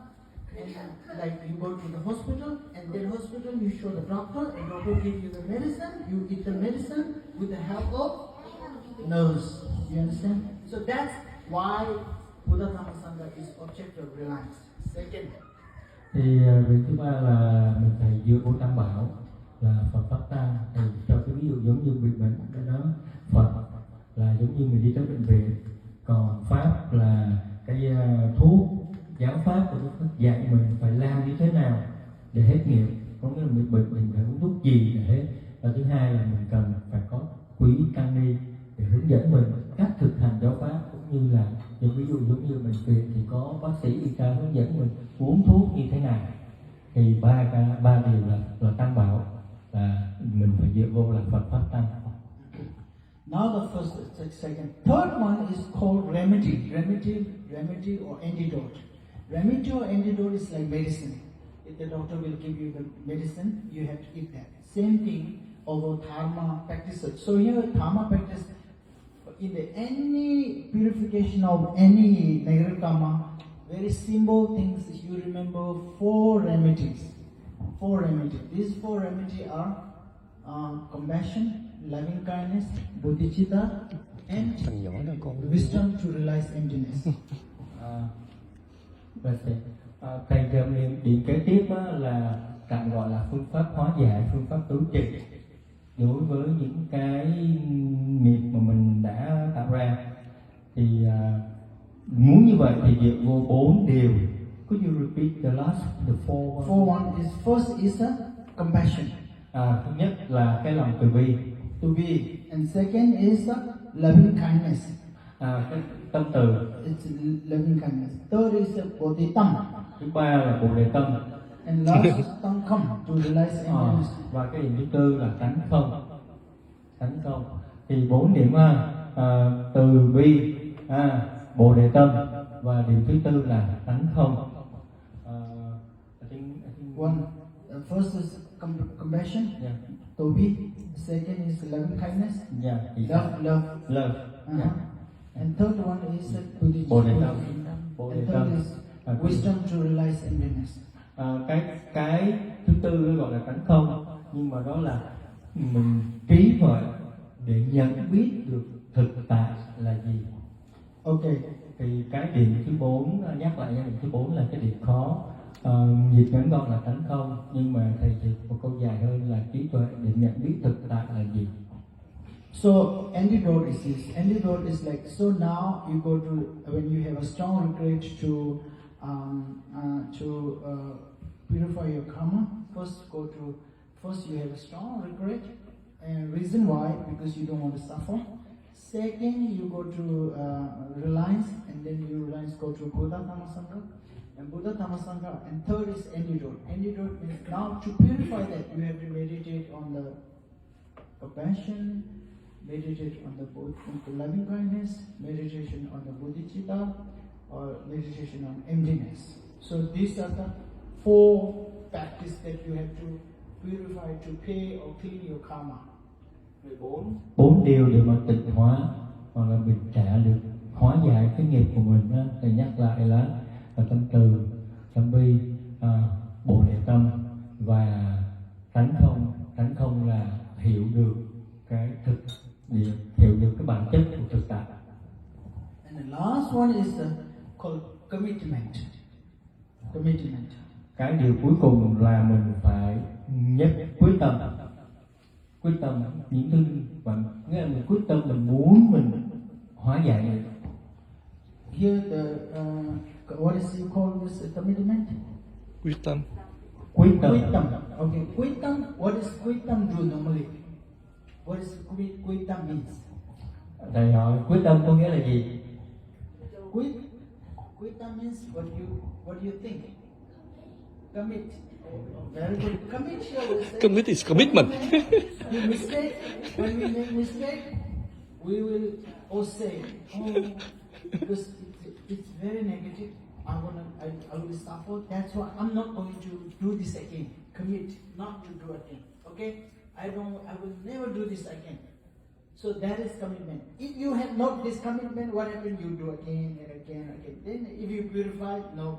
and like you go to the hospital, and then hospital you show the doctor, and doctor give you the medicine, you eat the medicine with the help of nurse. You understand? So that's why Buddha Dhamma Sangha is object of reliance. Second. Thì việc thứ ba là mình phải dựa vô Tam Bảo là Phật Pháp Tăng. Thì cho cái ví dụ giống như bị bệnh đó, Phật là giống như mình đi tới bệnh viện, còn Pháp là cái thuốc, giáo pháp của Đức Phật dạy mình phải làm như thế nào để hết nghiệp. Có nghĩa là mình bệnh mình phải uống thuốc gì để hết. Và thứ hai là mình cần phải có quý tăng ni để hướng dẫn mình cách thực hành giáo pháp, cũng như là ví dụ giống như bệnh viện thì có bác sĩ y tá hướng dẫn mình uống thuốc như thế nào. Thì ba điều là Tam Bảo, là mình phải dựa vô là Phật Pháp Tăng. Now the first, second, third one is called remedy or antidote. Remedy or antidote is like medicine. If the doctor will give you the medicine, you have to eat that. Same thing over dharma practices. So here dharma practice, in any purification of any negative karma, very simple things. You remember four remedies. These four remedies are compassion, loving kindness, bodhicitta, and wisdom to realize emptiness. Thầy điểm kế tiếp là tạm gọi là phương pháp hóa giải, phương pháp cứu trị đối với những cái nghiệp mà mình đã tạo ra. Thì muốn như vậy thì dựa vô 4 điều. Could you repeat the four one? Four one is first is compassion. Thứ nhất là cái lòng từ bi. And second is loving kindness. Cái tâm từ. It's loving kindness. Third is bodhitam. Thứ ba là bồ đề tâm. And last is tamkham to realize emptiness. Và cái điểm thứ tư là tánh không. tánh không. Thì 4 điểm từ bi, bồ đề tâm, và điểm thứ tư là tánh không. I think One, first is compassion, yeah, tobi. Second is loving kindness, yeah, love. Yeah. And third one is buddhi. Bồ đề tâm. Bồ đề And tâm. third is wisdom to realize emptiness. Cái thứ tư nó gọi là tánh không, nhưng mà đó là mình trí huệ để nhận biết được thực tại là gì. Okay. Thì cái điểm thứ 4, nhắc lại điểm thứ 4 là cái điểm khó. Dịch ngắn gọn là tánh không, nhưng mà thầy dịch một câu dài hơn là trí tuệ để nhận biết thực tại là gì. So antidote is this. Antidote is like, so now you go to, when you have a strong regret to purify your karma. First you have a strong regret, and reason why, because you don't want to suffer. Second, you go to reliance, and then you reliance go to Buddha Dhammasanga, and Buddha Dhammasanga, and third is antidote. Antidote means now to purify that you have to meditate on the compassion, meditate on the loving kindness, meditation on the bodhicitta, or meditation on emptiness. So these are the 4 practices that you have to purify to pay or clean your karma. 4 điều để mà tịnh hóa hoặc là mình trả được, hóa giải cái nghiệp của mình đó. Thầy nhắc lại là tâm từ, tâm bi, bồ đề tâm và tánh không. Tánh không là hiểu được cái thực địa, hiểu được cái bản chất của thực tại. And the last one is called commitment. Commitment. Cái điều cuối cùng là mình phải nhất quyết tâm. Quyết tâm những thứ mà nghĩa là mình quyết tâm, mình muốn mình hóa giải này. Here what is you call this commitment? Quyết tâm. Quyết tâm. Quyết tâm. Okay, quyết tâm. What is quyết tâm do normally? What is quyết tâm means? Thầy hỏi quyết tâm có nghĩa là gì? Quyết tâm means what you think. Commit. Very good. Commit here. Commit is commitment. We mistake. When we make mistake, we will all say, because it's very negative. I will suffer. That's why I'm not going to do this again. Commit not to do again. Okay? I will never do this again. So that is commitment. If you have not this commitment, what happens? You do again and again and again. Then if you purify, no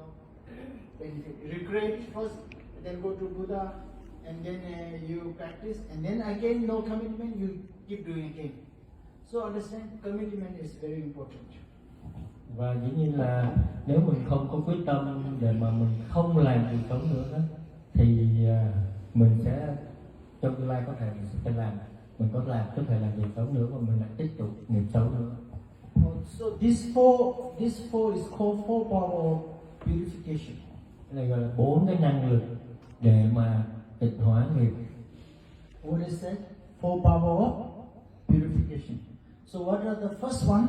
benefit. Regret first, then go to Buddha, and then you practice, and then again no commitment, you keep doing again. So understand, commitment is very important. Và dĩ nhiên là nếu mình không có quyết tâm để mà mình không làm việc xấu nữa đó, thì mình sẽ trong tương lai có thể mình sẽ làm, mình có thể làm việc xấu nữa và mình lại tiếp tục nghiệp xấu nữa. So this four is called 4 power of purification. Cái này gọi là 4 cái năng lực để mà tịnh hóa nghiệp. What is that? 4 power of purification. So what are the first one?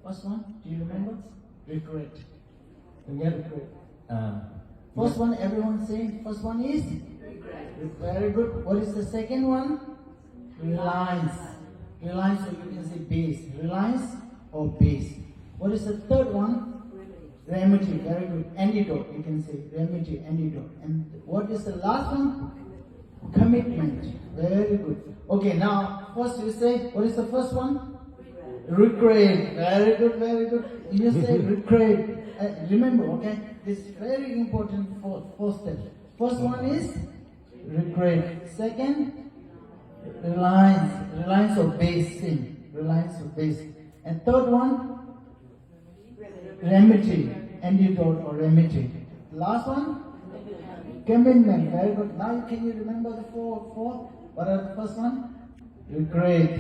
First one, do you remember? Regret. Thứ nhất, First one, everyone say. First one is regret. Very good. What is the second one? Reliance. Reliance, so you can say base. Reliance or base. What is the third one? Remedy. Very good. Antidote, you can say. Remedy, antidote. And what is the last one? Commitment. Very good. Okay, now, first you say, what is the first one? Regret. Very good, very good. You say regret. Remember, okay? This is very important four steps. First one is regret. Second, reliance. Reliance or base sin. Reliance or base. And third one, remedy. Antidote or remedy. Last one, commitment. Very good. Now can you remember the four? What are the first one? Regret.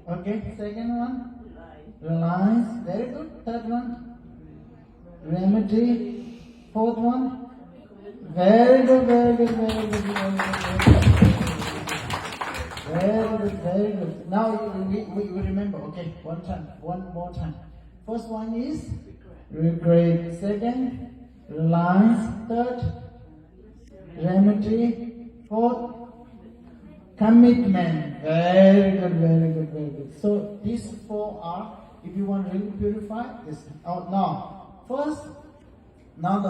Okay. Second one, reliance. Very good. Third one, remedy. Fourth one, very good, very good, very good, very good, very good, very good. Now we remember. Okay, one more time. First one is regret. Second, reliance. Third, remedy. Fourth, Commitment. Very good, very good, very good. So these four are, if you want to really purify this. Oh, now, first, now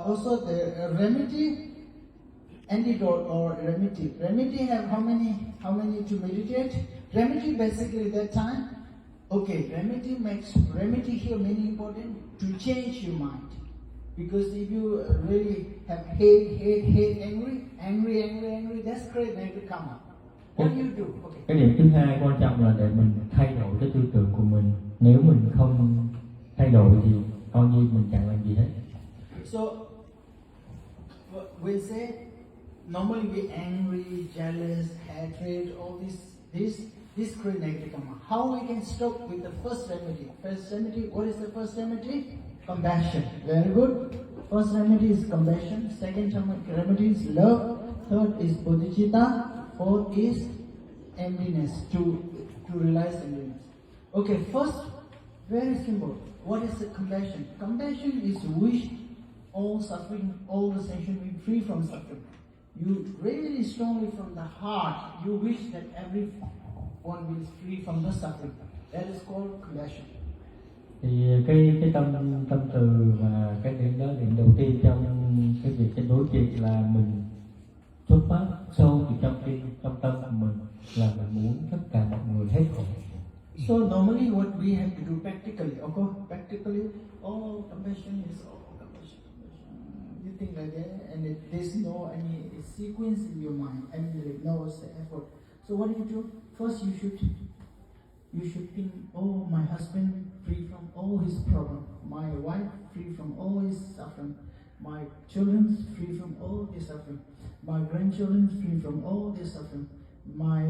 also the remedy, antidote or remedy. Remedy have how many to meditate? Remedy basically that time. Okay, remedy here many important to change your mind. Because if you really have hate, angry, that's great, then it come up. What do you do? Okay. Cái điểm thứ hai quan trọng là để mình thay đổi cái tư tưởng của mình. Nếu mình không thay đổi thì coi như mình chẳng làm gì hết. So we say normally we angry, jealous, hatred, all this create negative karma. How we can stop with the first remedy? First remedy, what is the first remedy? Compassion. Very good. First remedy is compassion. Second remedy is love. Third is bodhicitta. Fourth is emptiness, to realize emptiness. Okay, first, very simple. What is the compassion? Compassion is wish all suffering, all the sentient being free from suffering. You really strongly from the heart, you wish that everyone will be free from the suffering. That is called compassion. Thì cái tâm từ và cái điểm đầu tiên trong cái việc tranh đối trị là mình xuất phát sâu từ trong tâm của mình là mình muốn tất cả mọi người hết khổ. So normally what we have to do practically, okay? Practically, compassion is compassion. You think like that, and there's no any sequence in your mind, and like no effort. So what do? First, you should think, oh, my husband free from all his problem, my wife free from all his suffering, my children free from all their suffering, my grandchildren free from all their suffering, my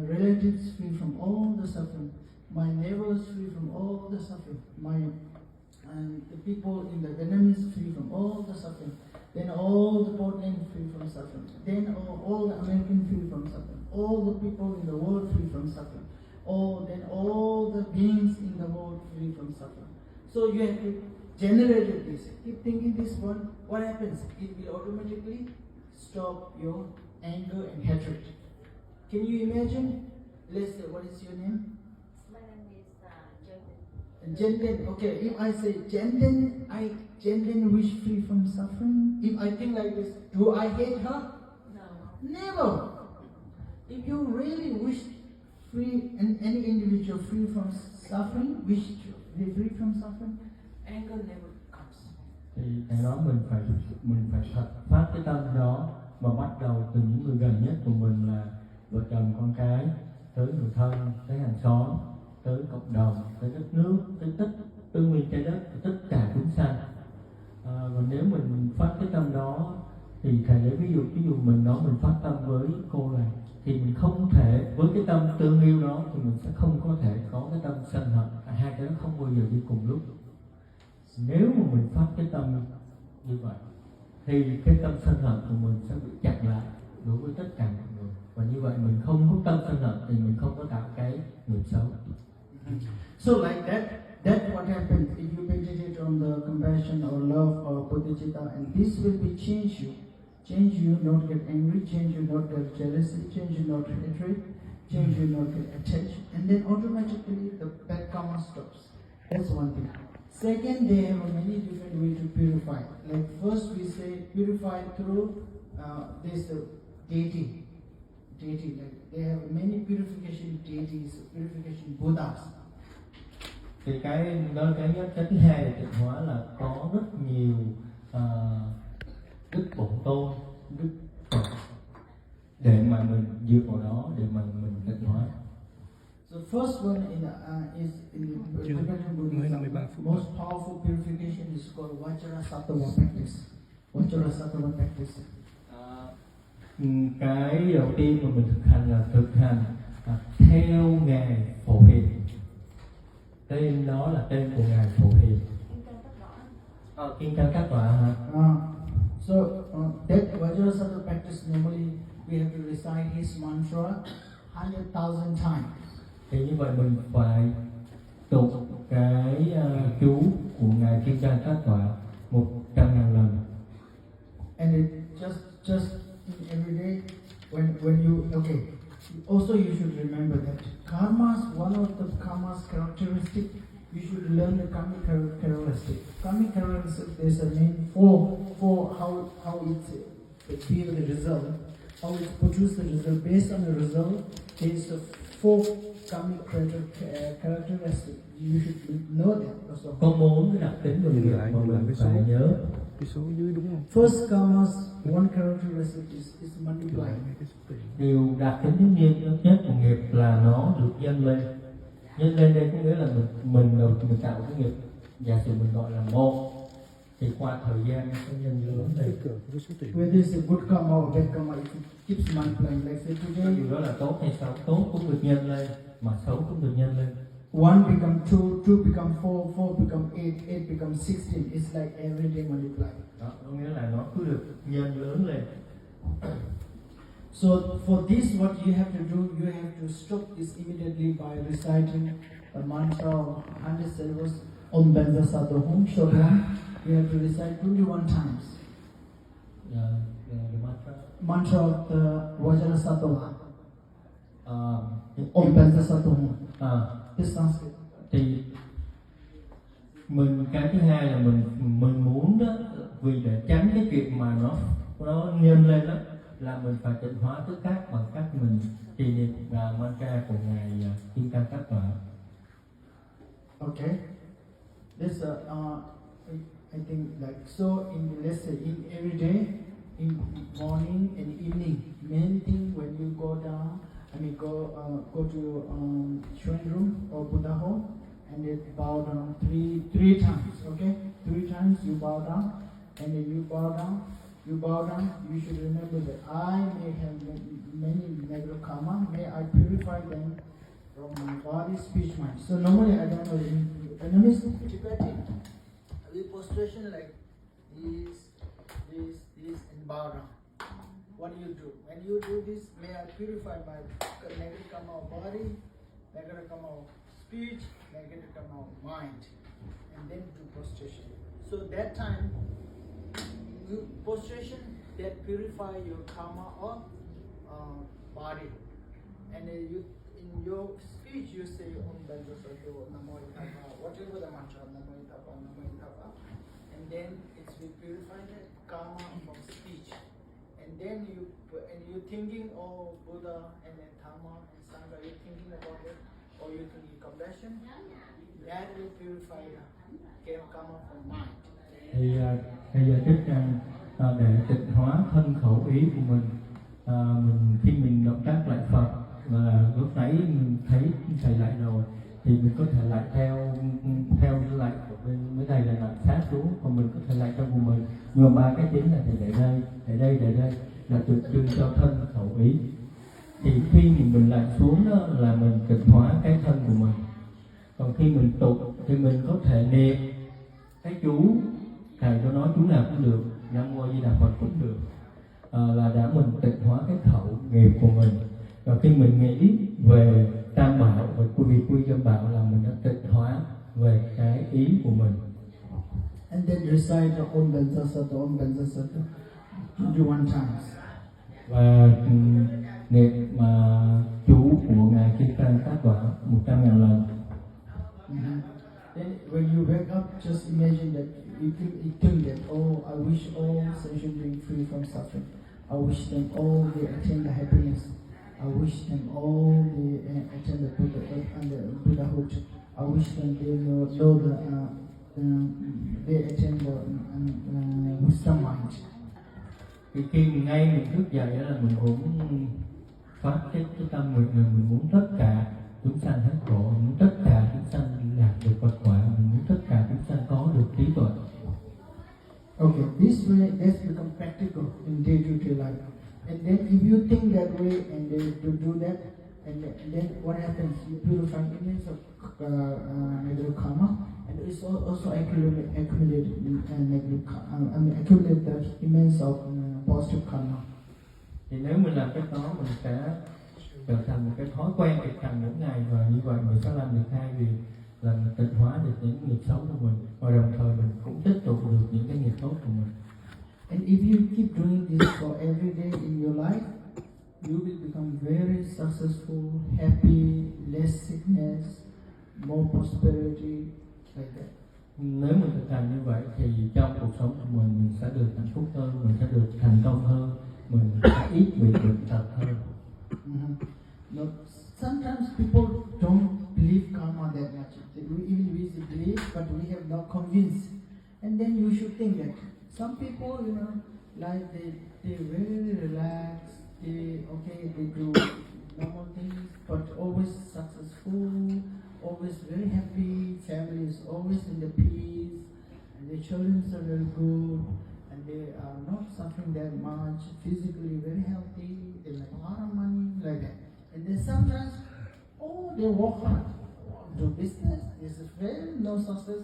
relatives free from all the suffering, my neighbors free from all the suffering, and the people in the Vietnamese free from all the suffering, then all the Portland free from suffering, then all the American free from suffering, all the people in the world free from suffering, then all the beings in the world free from suffering. So you have to generate this. Keep thinking this one. What happens? It will automatically stop your anger and hatred. Can you imagine? Let's say, what is your name? My name is Jenden. Okay, if I say Jenden wish free from suffering. If I think like this, do I hate her? No. Never. If you really wish free, and any individual free from suffering, wish to be free from suffering, anger never comes. Thì cái đó mình phải thật phát cái tâm đó và bắt đầu từ những người gần nhất của mình là vợ chồng con cái, tới người thân, tới hàng xóm, tới cộng đồng, tới đất nước, tới tới nguyên trái đất, tất cả chúng sanh. Và nếu mình phát cái tâm đó thì thầy lấy ví dụ mình phát tâm với cô này thì mình không thể với cái tâm tương yêu đó thì mình sẽ không có thể có cái tâm sân hận, hai cái đó không bao giờ đi cùng lúc. Nếu mà mình phát cái tâm như vậy thì cái tâm sân hận của mình sẽ bị chặn lại đối với tất cả mọi người, và như vậy mình không có tâm sân hận thì mình không có tạo cái nghiệp xấu. So like that's what happens if you meditate on the compassion or love or bodhicitta, and this will be change you not get angry, change you not get jealousy, change you not hatred, change you not get attached, and then automatically the bad karma stops. That's one thing. Second, they have many different ways to purify. Like first we say purify through this deity. Like they have many purification deities, purification Buddhas. Thì cái thứ hai là tịnh hóa là có rất nhiều đức bổn tôn, đức Phật để mà mình dựa vào đó để mà mình tịnh hóa. So first one is in the Tibetan Buddhism, most powerful purification is called Vajrasattva practice. Vajrasattva practice. Cái đầu tiên mà mình thực hành là thực hành theo ngài Phổ Hiền. Tên đó là tên của ngài Phổ Hiền. Kinh Căn Các Tọa hả? So that Vajrasattva practice normally we have to recite his mantra 100,000 times. Thì như vậy mình phải tụng cái chú của ngài Kim Cang Các Tọa 100.000 lần. And it just in every day when you also you should remember that karmas, one of the karma's characteristic, you should learn the karmic characteristic. Karmic characteristic, there's a name for how it feel the result, how it produce the result. Based on the result, there's a 4 karmic characteristic. You should know that also. Có 4 cái đặc tính của nghiệp mà mình phải nhớ. Cái số dưới đúng không? First karma's one characteristic is multiplying. Điều đặc tính thứ nhất của nghiệp là nó được nhân lên. Nhân lên đây có nghĩa là mình tạo cái nghiệp, giả sử mình gọi là 1, thì qua thời gian nó sẽ nhân lớn lên. Whether it's a good karma or bad karma, it keeps multiplying. Like say today, Điều đó là tốt hay xấu, tốt cũng được nhân lên, mà xấu cũng được nhân lên. 1 become 2, 2 become 4, 4 become 8, 8 become 16. It's like every day multiply. Đó, có nghĩa là nó cứ được nhân lớn lên. So for this, what you have to do, you have to stop this immediately by reciting the mantra of 100 syllables Om Benza Sato Hum short one. You have to recite 21 times. The mantra. Mantra of the Vajra Sattva. Om Benza Sato Hum. This Sanskrit. Thì cái thứ hai là mình muốn đó, vì để tránh cái chuyện mà nó nhân lên đó, là mình phải tịnh hóa tất cả bằng cách mình trì niệm mantra của ngài Kim Cang Tác Tọa. Okay. This I think like so let's say in every day, in morning and evening, main thing when you go down, go to shrine room or Buddha home, and then bow down three times. Okay, 3 times you bow down, and then you bow down. You should remember that I may have many negative karma. May I purify them from my body, speech, mind. So normally I don't know in Vietnamese, Tibetan, we prostration like this, and bow down. What do you do? When you do this, may I purify my negative karma of body, negative karma of speech, negative karma of mind, and then do prostration. So that time, prostration that purify your karma of body, and you in your speech you say Om Benza Sato Namo Tapa, whatever the mantra Namo Tapa, and then it will purify that karma from speech, and then you thinking of Buddha and then Dhamma and Sangha, you thinking about it, or you thinking compassion, that will purify the karma from mind. Thì bây giờ chắc rằng để tịnh hóa thân khẩu ý của mình, khi mình động tác lại Phật, và lúc nãy mình thấy thầy lại rồi, thì mình có thể lại theo lại của bên thầy là lại sát xuống, còn mình có thể lại trong của mình. Nhưng mà 3 cái chính là thầy để đây là tượng trưng cho thân khẩu ý. Thì khi mình lại xuống đó là mình tịnh hóa cái thân của mình. Còn khi mình tụng thì mình có thể niệm cái chú, thầy có nói chú nào cũng được, Nam Mô Di Đà Phật cũng được, là đã mình tịnh hóa cái khẩu nghiệp của mình. Và khi mình nghĩ về Tam Bảo và quy Tam Bảo là mình đã tịnh hóa về cái ý của mình. And then recite the Om Benza Sato 21 times. Và niệm chú của ngài Kim Cang Tác Tọa 100.000 lần. Then when you wake up, just imagine that you think that, oh, I wish all sentient beings free from suffering. I wish them all they attain the happiness. I wish them all they attain the Buddha and the Buddhahood. I wish them they know they attain the wisdom mind. Khi mình thức dậy là mình cũng phát cái tâm nguyện là mình muốn tất cả chúng sanh hết khổ, mình muốn tất cả chúng sanh đạt được Phật quả, mình muốn tất cả chúng sanh có được trí tuệ. Okay, this way that's become practical in day-to-day life. And then if you think that way and then to do that, and then what happens? You purify immense of negative karma, and it's also accumulate negative accumulate the immense of positive karma. Thì nếu mình làm cái đó, mình sẽ trở thành một cái thói quen thực hành mỗi ngày, và như vậy mình sẽ làm được 2 việc, là mình tịnh hóa được những nghiệp xấu của mình, và đồng thời mình cũng tích tụ được những cái nghiệp tốt của mình. And if you keep doing this for every day in your life, you will become very successful, happy, less sickness, more prosperity, like that. Nếu mình thực hành như vậy thì trong cuộc sống của mình sẽ được hạnh phúc hơn, mình sẽ được thành công hơn, mình sẽ ít bị bệnh tật hơn. No, sometimes people don't believe karma that much. Even we believe, but we have not convinced. And then you should think that some people, like they very relaxed, they do normal things, but always successful, always very happy, family is always in the peace, and their children are very good, and they are not suffering that much, physically very healthy, they make a lot of money, like that. And then sometimes, they work hard, do business, this is very no success,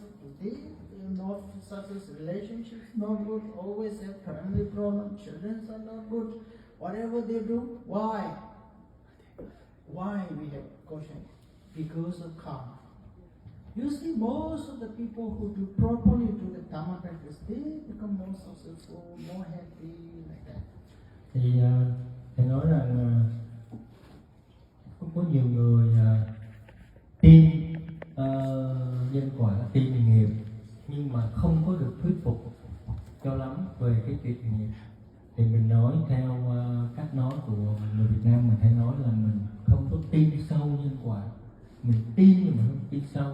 not success, relationships not good, always have family problems, children are not good, whatever they do, why? Why we have caution? Because of karma. You see, most of the people who do properly to the Dhamma practice, they become more successful, more happy, like that. Thì thầy nói rằng có nhiều người tin nhân quả, tin nghiệp, nhưng mà không có được thuyết phục cho lắm về cái chuyện nghiệp. Thì mình nói theo cách nói của người Việt Nam, mình hay nói là mình không có tin sâu nhân quả. Mình tin nhưng mà không tin sâu,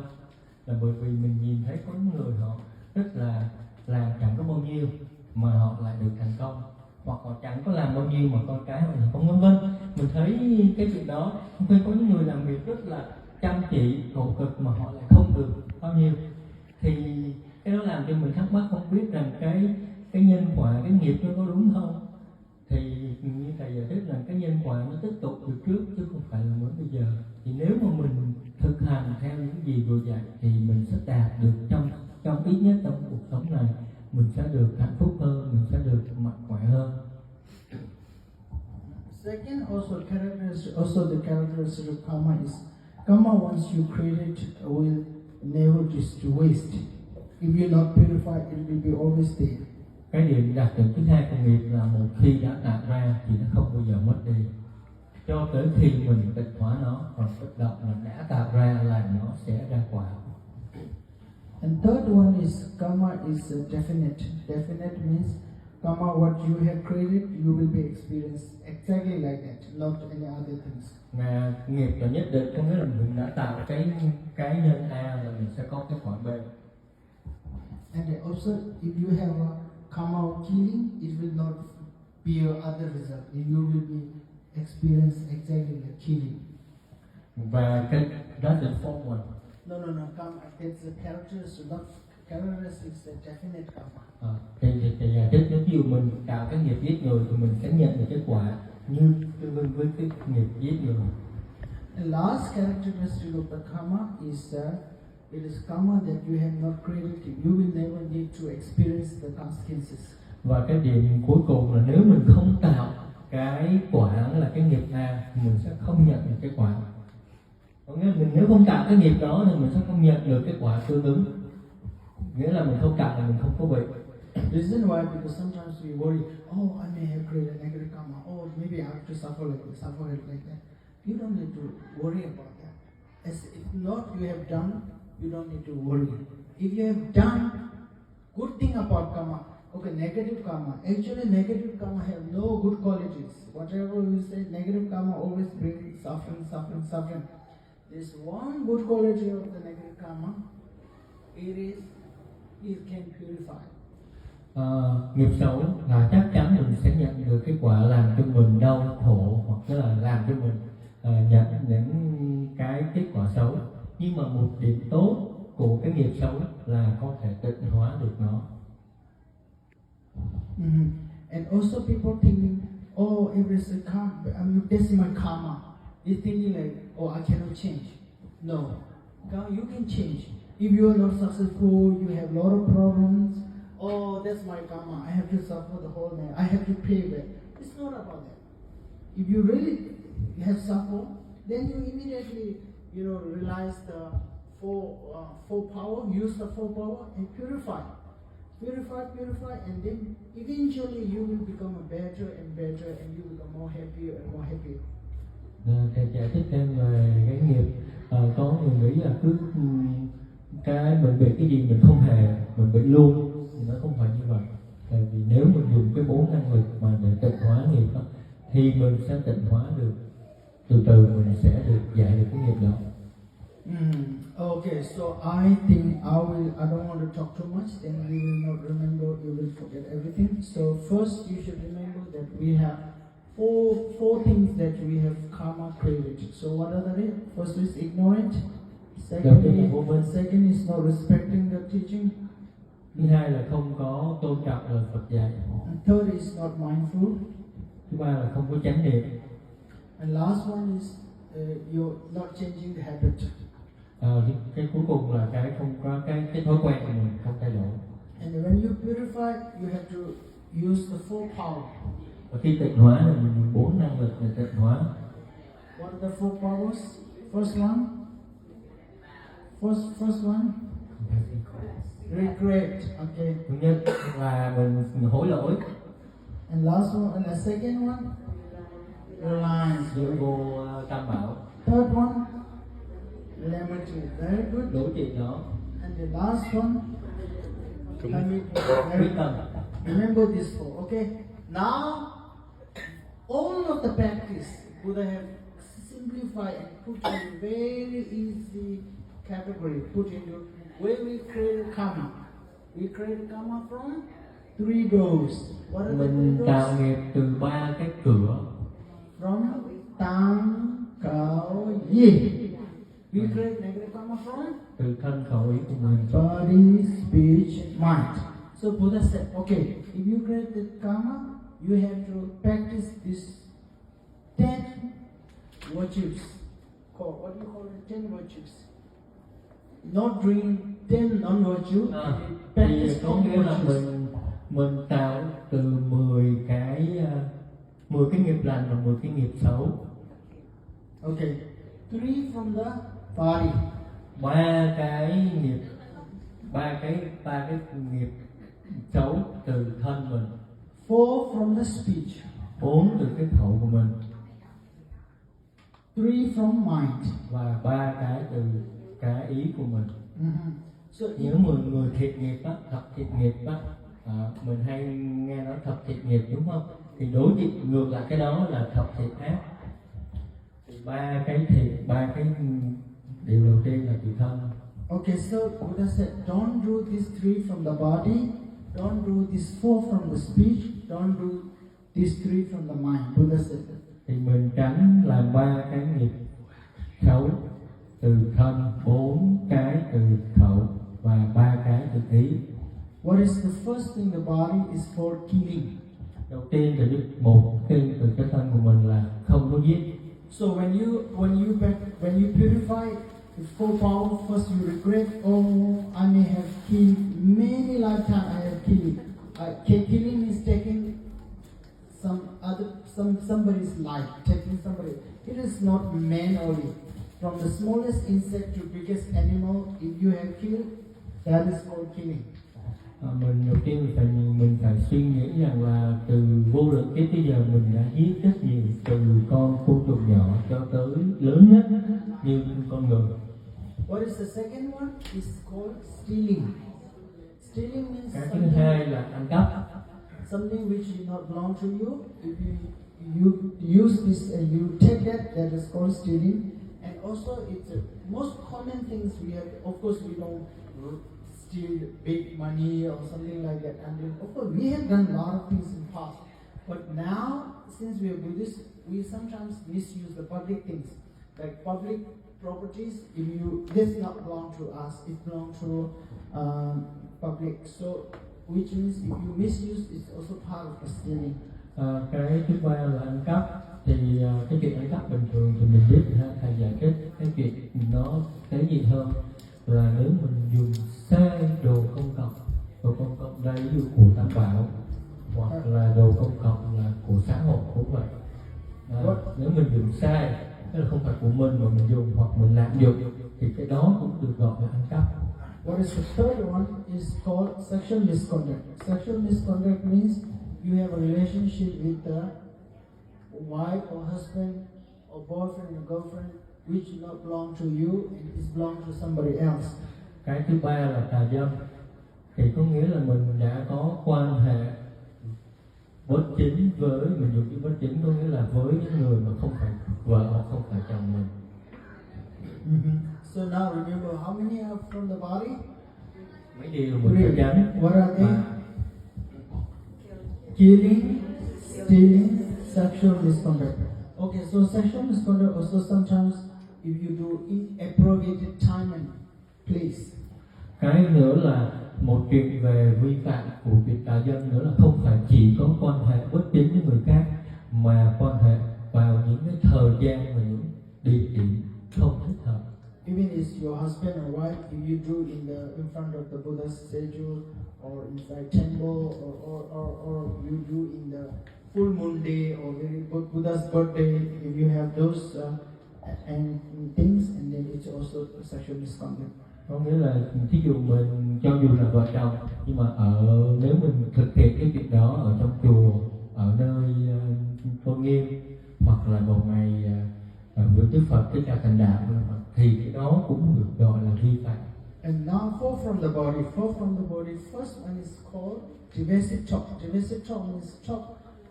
là bởi vì mình nhìn thấy có những người họ rất là làm chẳng có bao nhiêu mà họ lại được thành công, hoặc họ chẳng có làm bao nhiêu mà con cái họ thành công, vân vân. Mình thấy cái chuyện đó, không phải có những người làm việc rất là chăm chỉ, khổ cực mà họ lại không được bao nhiêu. Thì cái đó làm cho mình thắc mắc, không biết rằng cái nhân quả, cái nghiệp nó có đúng không. Thì như thầy giải thích là cái nhân quả nó tiếp tục từ trước chứ không phải là mới bây giờ. Thì nếu mà mình thực hành theo những gì vừa dạy thì mình sẽ đạt được trong ít nhất trong cuộc sống này, mình sẽ được hạnh phúc hơn, mình sẽ được mạnh khỏe hơn. Second, also the characteristic of karma is karma once you create it will never just waste. If you're not purified, it will be always there. Cái điểm đặc điểm thứ hai của nghiệp là một khi đã tạo ra thì nó không bao giờ mất đi, cho tới khi mình tịch hóa nó, còn tự động là đã tạo ra là nó sẽ ra quả. And third one is karma is definite. Definite means karma what you have created, you will be experienced exactly like that, not any other things. Mà nghiệp là nhất định, có nghĩa là mình đã tạo cái nhân A là mình sẽ có cái quả B. And also, if you have a karma of killing, it will not be your other result. You will be experience exactly like killing. Và cái đó là form one. No. Karma, it's a characteristic, not characteristics, a definite karma. Thì giải thích nếu ví dụ mình tạo cái nghiệp giết người thì mình sẽ nhận được kết quả như tương đương với cái nghiệp giết người. The last characteristic of the karma is it is karma that you have not created. You will never need to experience the consequences. Và cái điểm cuối cùng là nếu mình không tạo cái quả là cái nghiệp A, mình sẽ không nhận được cái quả. Có nghĩa là mình nếu không tạo cái nghiệp đó thì mình sẽ không nhận được cái quả tương ứng. Nghĩa là mình không tạo là mình không có bị. Reason why? Because sometimes we worry, I may have created negative karma, maybe I have to suffer like that. You don't need to worry about that. As if not you have done, you don't need to worry. If you have done good thing about karma, negative karma. Actually, negative karma have no good qualities. Whatever you say, negative karma always brings suffering. There's one good quality of the negative karma. It can purify. Nghiệp xấu là chắc chắn mình sẽ nhận được cái quả làm cho mình đau khổ, hoặc là làm cho mình nhận những cái kết quả xấu. Nhưng mà một điểm tốt của cái nghiệp xấu là có thể tịnh hóa được nó. And also people thinking, everything karma, this is my karma. They're thinking like, I cannot change. No, you can change. If you are not successful, you have a lot of problems. That's my karma. I have to suffer the whole night. I have to pay back. It's not about that. If you really have suffered, then you immediately, realize the four power, use the four power and purify. purify, and then eventually you will become better and better, and you become more happier and more happier. Thầy giải thích thêm về cái nghiệp. Có người nghĩ là cứ cái mình bị cái gì mình không hề, mình bị luôn, thì nó không phải như vậy. Tại vì nếu mình dùng cái 4 năng lực mà để tịnh hóa nghiệp đó, thì mình sẽ tịnh hóa được, từ từ mình sẽ được giải được cái nghiệp đó. Okay, so I think I don't want to talk too much, then you will not remember, you will forget everything. So first you should remember that we have four things that we have karma created. So what are they? First is ignorant. Second is not respecting the teaching. Thứ hai là không có tôn trọng lời Phật dạy. And third is not mindful. Thứ ba là không có chánh niệm. And last one is you're not changing the habit. Cái cuối cùng là cái không có cái thói quen của mình không thay đổi. And when you purify, you have to use the full power. Và khi tịnh hóa là mình dùng 4 năng lực để tịnh hóa. What are the four powers? First one. Regret. Okay. Thứ nhất là mình hối lỗi. And last one, and the second one, reliance. Dựa vô tam bảo. Third one, limity. Very good. Đối trị đó. And the last one, Quyết tâm. remember this four. Okay. Now, all of the practice Buddha have simplified and put in very easy category. Put into where we create karma. We create karma from 3 doors. What are the 3 Mình doors? tạo nghiệp từ 3 cái cửa. From tam, khẩu, yi. We create negative karma from Từ thân khẩu ý của mình. body, speech, mind. So Buddha said, okay, if you create the karma, you have to practice this 10 virtues. What do you call it? 10 virtues. Not doing 10 non-virtue. Thì có nghĩa là mình tạo từ 10 cái nghiệp lành và 10 cái nghiệp xấu. Okay. 3 from the body. 3 cái nghiệp xấu từ thân mình. 4 from the speech. 4 từ cái khẩu của mình. 3 from mind. Và 3 cái từ cái ý của mình. So Nếu người thiện nghiệp á, thập thiện nghiệp á, mình hay nghe nói thập thiện nghiệp đúng không? Thì đối với ngược lại cái đó là thập thiện ác. Thì 3 cái thiện, 3 cái điều đầu tiên là từ thân. okay, so Buddha said, don't do these 3 from the body, don't do these 4 from the speech, don't do these 3 from the mind. Buddha said that. Thì mình tránh làm 3 cái nghiệp xấu từ thân, 4 cái từ khẩu và 3 cái từ ý. What is the first thing the body is for killing? Đầu tiên thì một cái từ cái thân của mình là không có giết. So when you purify the full power, first you regret, oh, I may have killed many lifetimes. I have killed. Killing means taking somebody's life, taking somebody. It is not man only. From the smallest insect to biggest animal, if you have killed, that is called killing. Mình đầu tiên mình phải suy nghĩ rằng là từ vô lượng kiếp tới giờ mình đã giết rất nhiều, từ con côn trùng nhỏ cho tới lớn nhất như con người. What is the second one? It's called stealing. Stealing means Cái thứ hai là ăn cắp. something which did not belong to you. If you use this and you take that is called stealing. And also, it's the most common things we have. Of course, we don't steal big money or something like that. And then, of course, we have done a lot of things in the past. But now, since we are Buddhists, we sometimes misuse the public things, like public properties. This not belong to us; it belongs to public. So, which means if you misuse, it's also part of the stealing. Cái thứ ba là ăn cắp. Thì cái chuyện ăn cắp bình thường thì mình biết thầy giải thích. Cái chuyện nó cái gì hơn là nếu mình dùng sai đồ công cộng đây ví dụ của tam bảo hoặc là đồ công cộng là của xã hội cũng vậy. Nếu mình dùng sai, tức là không phải của mình mà mình dùng hoặc mình lạm dụng thì cái đó cũng được gọi là ăn cắp. What is the third one is called sexual misconduct. Sexual misconduct means you have a relationship with the wife or husband or boyfriend or girlfriend which not belong to you and is belong to somebody else. Cái thứ ba là tà dâm, thì có nghĩa là mình đã có quan hệ bất chính với, mình dùng cái bất chính có nghĩa là với những người mà không phải vợ hoặc không phải chồng mình. So now remember how many are from the body? Mấy điều mình phải tránh. What are they? Killing, stealing, sexual misconduct. Okay, so sexual misconduct also sometimes if you do inappropriate time and place. Cái nữa là một chuyện về vi phạm của việc tà dâm nữa là không phải chỉ có quan hệ bất chính với người khác, mà quan hệ vào những cái thời gian và những địa điểm không thích hợp. Even if your husband or wife, if you do in front of the Buddha's statue or inside temple or you do in the full moon day or Buddha's birthday, if you have those and things, and then it's also sexual misconduct. Có nghĩa là thí dụ mình cho dù là vợ chồng, nhưng mà nếu mình thực hiện cái việc đó ở trong chùa, ở nơi tôn nghiêm, hoặc là một ngày với Đức Phật cái trà thành đạo, thì cái đó cũng được gọi là vi phạm. And now four from the body. Four from the body. First one is called divisive talk. Divisive talk means talk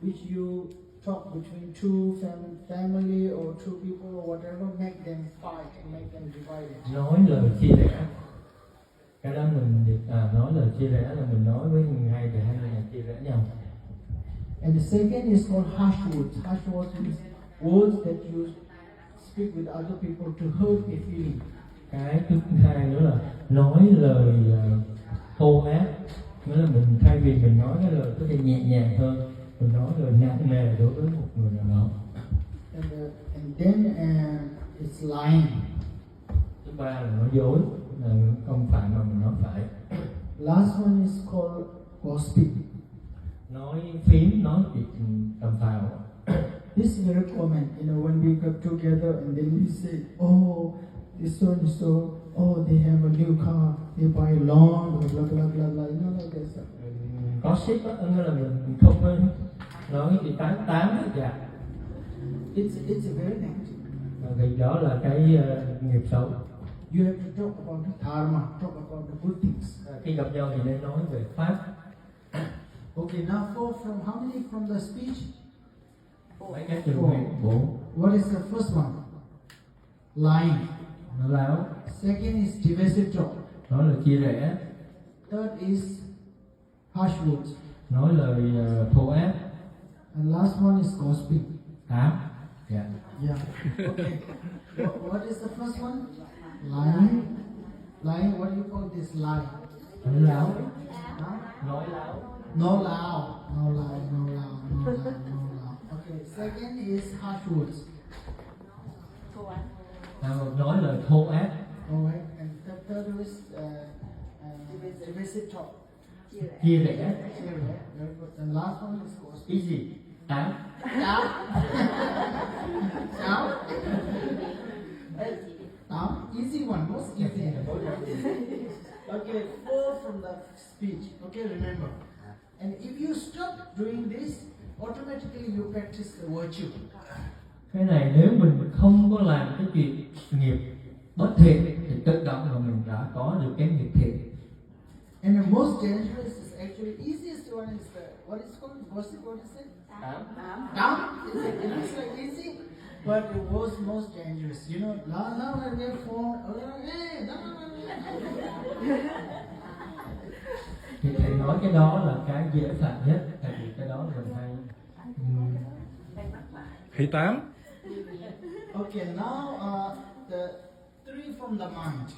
which you talk between two family or two people or whatever, make them fight and make them divided. Nói lời chia rẽ. Cái đó mình nói lời chia rẽ là mình nói với hai người chia rẽ nhau. And the second is called harsh words. Harsh words means words that you speak with other people to hurt a feeling. Cái thứ hai nữa là nói lời thô ác, nghĩa là mình thay vì mình nói cái lời có thể nhẹ nhàng hơn, mình nói lời nặng nề đối với một người nào đó. And then it's lying. Thứ ba là nói dối, là không phải mà mình nói phải. Last one is called gossiping. Nói phím, nói chuyện tầm phào. This is very common, when we get together and then we say, oh, this so and so, oh, they have a new car, they buy lawn, blah blah blah blah blah, like that. Gossip đó, nghĩa là mình không có nói chuyện tám hết dạ. It's a very negative. Vì đó là cái nghiệp xấu. You have to talk about the dharma, talk about the good things. Khi gặp nhau thì nên nói về pháp. Okay, now from how many from the speech? Mấy cái từ nguyện 4. What is the first one? Lying. Nói láo. Second is divisive talk. Nói lời chia rẽ. Third is harsh words. Nói lời thô ác. And last one is gossiping. 8. Yeah. Yeah. Okay. What is the first one? Lying. Lying. What do you call this lie? Nói láo. Huh? Nói láo. No loud. No loud. No loud. No loud. No loud. Okay. Second is harsh words. Nói lời thô ác. Alright. And third is divisive talk. Chia rẽ. Very good. And last one is gossiping. Easy. 8. Easy one, most easy. Okay, 4 from the speech. Okay, remember. And if you stop doing this, automatically you practice the virtue. Cái này nếu mình không có làm cái chuyện nghiệp bất thiện thì tự động là mình đã có được cái nghiệp thiện. And the most dangerous is actually easiest one is what is called? What is it? Down. It looks like easy, but it was most dangerous. Now when we phone, hey, no. Thì thầy nói cái đó là cái dễ phạm nhất, tại vì cái đó là mình hay. Khỉ 8. Okay, now the 3 from the mind.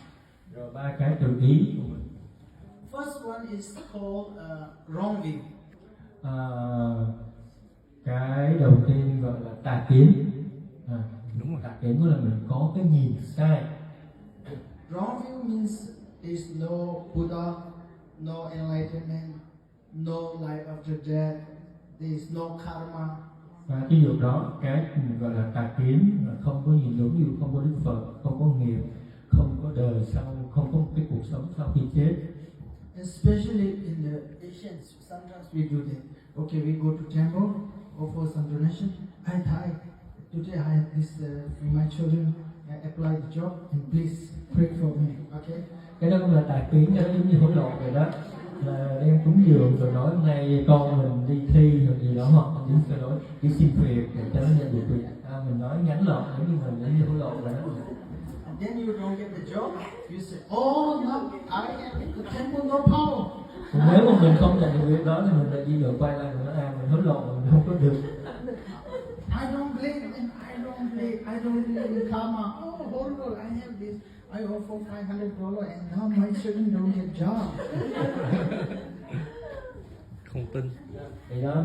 Rồi 3 cái từ ý của mình. First one is called wrong view. Cái đầu tiên gọi là tà kiến. Đúng rồi. Tà kiến là mình có cái nhìn sai. Wrong view means there's no Buddha, no enlightenment, no life after death, there's no karma. Và ví dụ đó, cái mình gọi là tà kiến là không có nhìn đúng, ví dụ không có Đức Phật, không có nghiệp, không có đời sau, không có cái cuộc sống sau khi chết. Especially in the Asians, sometimes we do that. Okay, we go to temple, offer some donation. I die. Today I have this for my children. I apply the job and please pray for me. Okay. Cái đó cũng là tài kiến, cái đó giống như hối lộ vậy đó, là đem cúng dường rồi nói hôm nay con mình đi thi rồi gì đó, hoặc đi xin việc để cho nó nhận được việc. Mình nói ngắn gọn giống như mình giống như hối lộ vậy đó. And then you don't get the job. You say, oh no, I am in the temple, no power. Nếu mà mình không nhận được việc đó thì mình lại đi được quay lại mình nói mình hối lộ mình không có được. I don't believe in, I don't believe in karma. Oh, horrible! I have this. I offer $500 and now my children don't get job. Không tin. Thì đó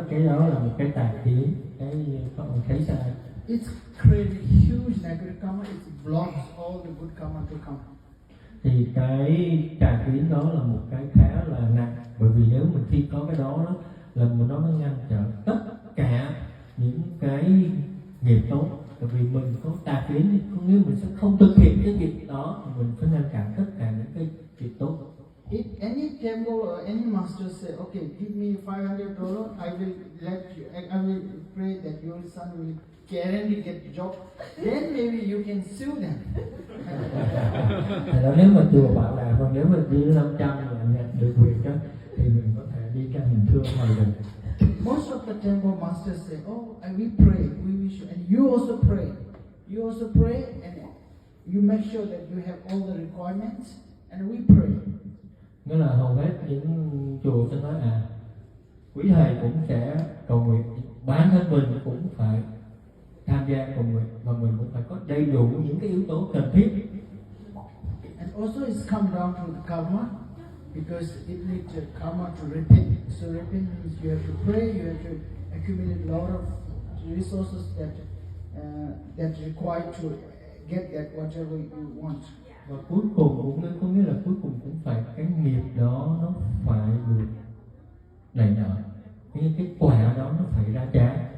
cái đó là một cái tà kiến, cái thấy sai. It's created huge negative karma. It blocks all the good karma to come. Thì cái tà kiến đó là một cái khá là nặng, bởi vì nếu mình khi có cái đó là nó ngăn trở tất cả những cái nghiệp tốt. Bởi vì mình có tà kiến, có nghĩa mình sẽ không thực hiện cái việc đó, mình phải ngăn cản tất cả những cái việc tốt. If any temple or any master say, okay, give me $500, I will pray that your son will guarantee get the job. Then maybe you can sue them. Thì đó, nếu mà chùa bảo là còn nếu mà đi 500 là nhận được việc đó, thì mình có thể đi ra hình thương ngoài được. Most of the temple masters say, oh, we pray, we wish, and you also pray. You also pray, and you make sure that you have all the requirements, and we pray. Nghĩa là hầu hết những chùa sẽ nói quý thầy cũng sẽ cầu nguyện, bản thân mình cũng phải tham gia cầu nguyện và mình cũng phải có đầy đủ những cái yếu tố cần thiết. And also it's come down to the karma, because it needs karma to repent. So repent means you have to pray, you have to accumulate a lot of resources that required to get that whatever you want. Và cuối cùng cũng có nghĩa là cuối cùng cũng phải cái nghiệp đó nó phải được đền nợ, cái quả đó nó phải ra trả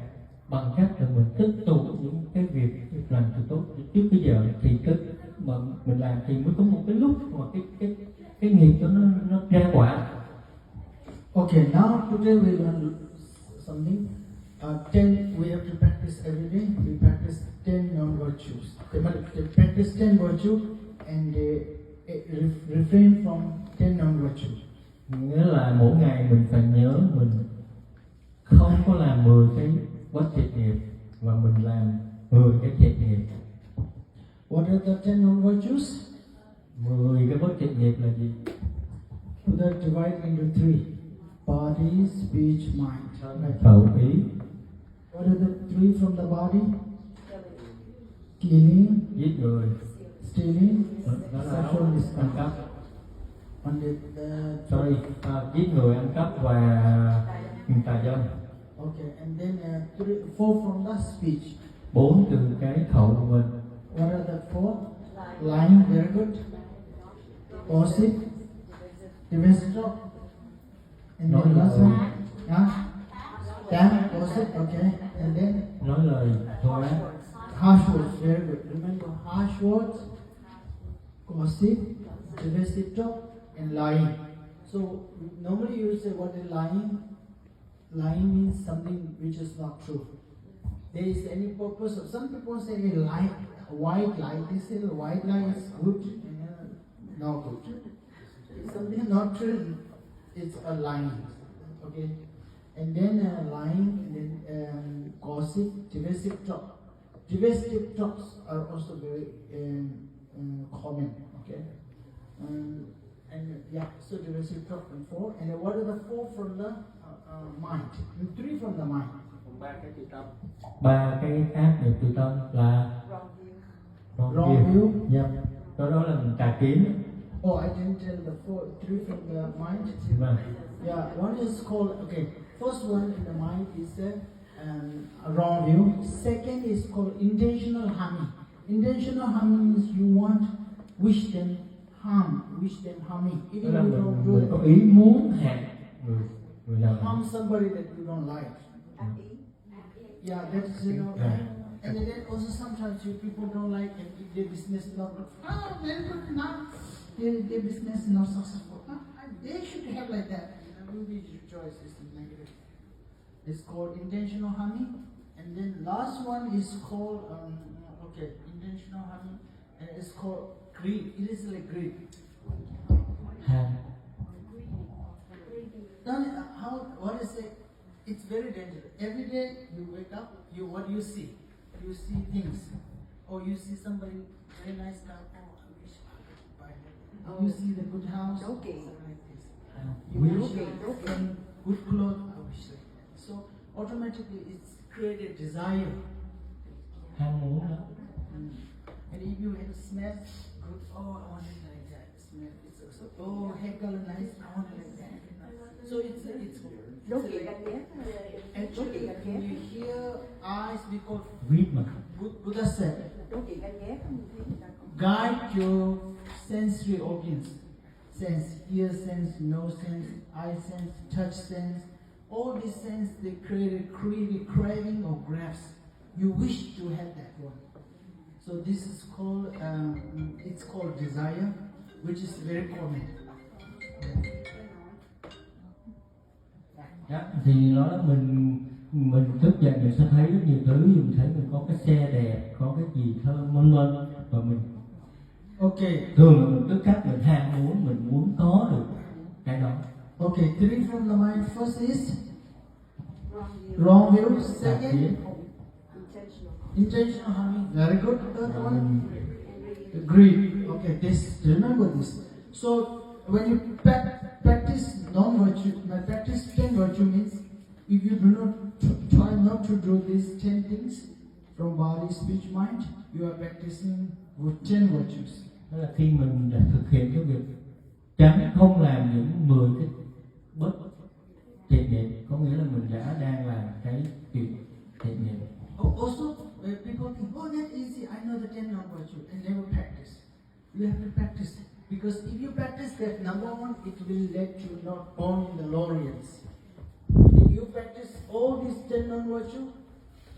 bằng cách là mình tích tụ những cái việc làm từ tốt trước bây giờ, thì cái mà mình làm thì mới có một cái lúc mà cái nghiệp đó nó ra quả. Okay, now today we learn something. 10 we have to practice every day. We practice 10 non-virtues. They practice 10 virtues and refrain from 10 non-virtues. Nghĩa là mỗi ngày mình phải nhớ mình không có làm 10 cái bất thiện nghiệp và mình làm 10 cái thiện nghiệp. What are the 10 non-virtues? 10 cái bất thiện nghiệp là gì? They're divided into 3: body, speech, mind. Khẩu, ý. What are the 3 from the body? Killing, Giết người, stealing, đó là sexual ăn misconduct. cắp. And Giết người, ăn cắp và tà dâm. okay, and then 4 from the speech. 4 từ cái khẩu của mình. What are the 4? Lying, very good. Gossip, divestiture. And then last one, damn, gossip, okay. And then Nói lời thô ác. harsh words, very good. Remember, harsh words, gossip, divestiture, and lying. So normally you say what is lying? Lying means something which is not true. There is any purpose of, some people say a lie, a white lie. They say the white lie is good, not good. If something not true, it's a lying. Okay, and then lying, and then gossip, divisive talk. Divisive talks are also very common. Okay, and yeah, so divisive talk and 4. And then what are the 4 from the mind? 3 from the mind. 3 cái ác nghiệp từ tâm là Wrong view. Nhầm. Đó là tà kiến. Oh, I didn't tell the 3 from the mind. Vâng. Yeah, one is called, okay, first one in the mind is a wrong view. Second is called intentional harming. Intentional harming means you wish them harming. Even Đó là you don't do mình it. có ý muốn hại người nào đó. Harm somebody that you don't like. Yeah, that's, right? And then also sometimes you people don't like and if their business is not good. Oh, very good, now their business not successful. They should have like that. We rejoice is negative. It's called intentional harming, and then last one is called intentional harming, and it's called greed. It is like greed. Ham. What is it? It's very dangerous. Every day you wake up, what do you see? You see things. Or you see somebody very nice car. Oh, I wish I could buy that. You see the good house. Okay. Something like this. You wish good clothes. I wish like that. So automatically it's created desire. Ham muốn đó. And if you have a smell good, oh, I want it like that. Smell. It's so, oh, hair color nice. I want it like that. So it's Đố kỵ ganh ghét. actually when you hear eyes because Greed mà. Buddha said Đố kỵ ganh ghét. guide your sensory organs, sense, ear sense, nose sense, eye sense, touch sense. All these sense they create craving or grasp. You wish to have that one. So this is called it's called desire, which is very common. Thì nó mình thức dậy mình sẽ thấy rất nhiều thứ, mình thấy mình có cái xe đẹp, có cái gì thơm vân vân, và mình thường là mình tức khắc mình ham muốn, mình muốn có được cái đó. Okay, three from the mind. First is wrong view. Second, intentional harming. Very good. Third one, greed. Okay, this remember this. So when you practice non-virtue, practice 10 virtue means if you do not try not to do these 10 things from body, speech, mind, you are practicing with 10 virtues. Đó là khi mình đã thực hiện cái việc tránh không làm những 10 cái bất thiện niệm, có nghĩa là mình đang làm cái việc thiện niệm. Also, people think, oh, that's easy. I know the 10 non-virtue, and never practice. You have to practice it. Because if you practice that, number one, it will let you not born in the low realms. If you practice all these 10 non-virtue,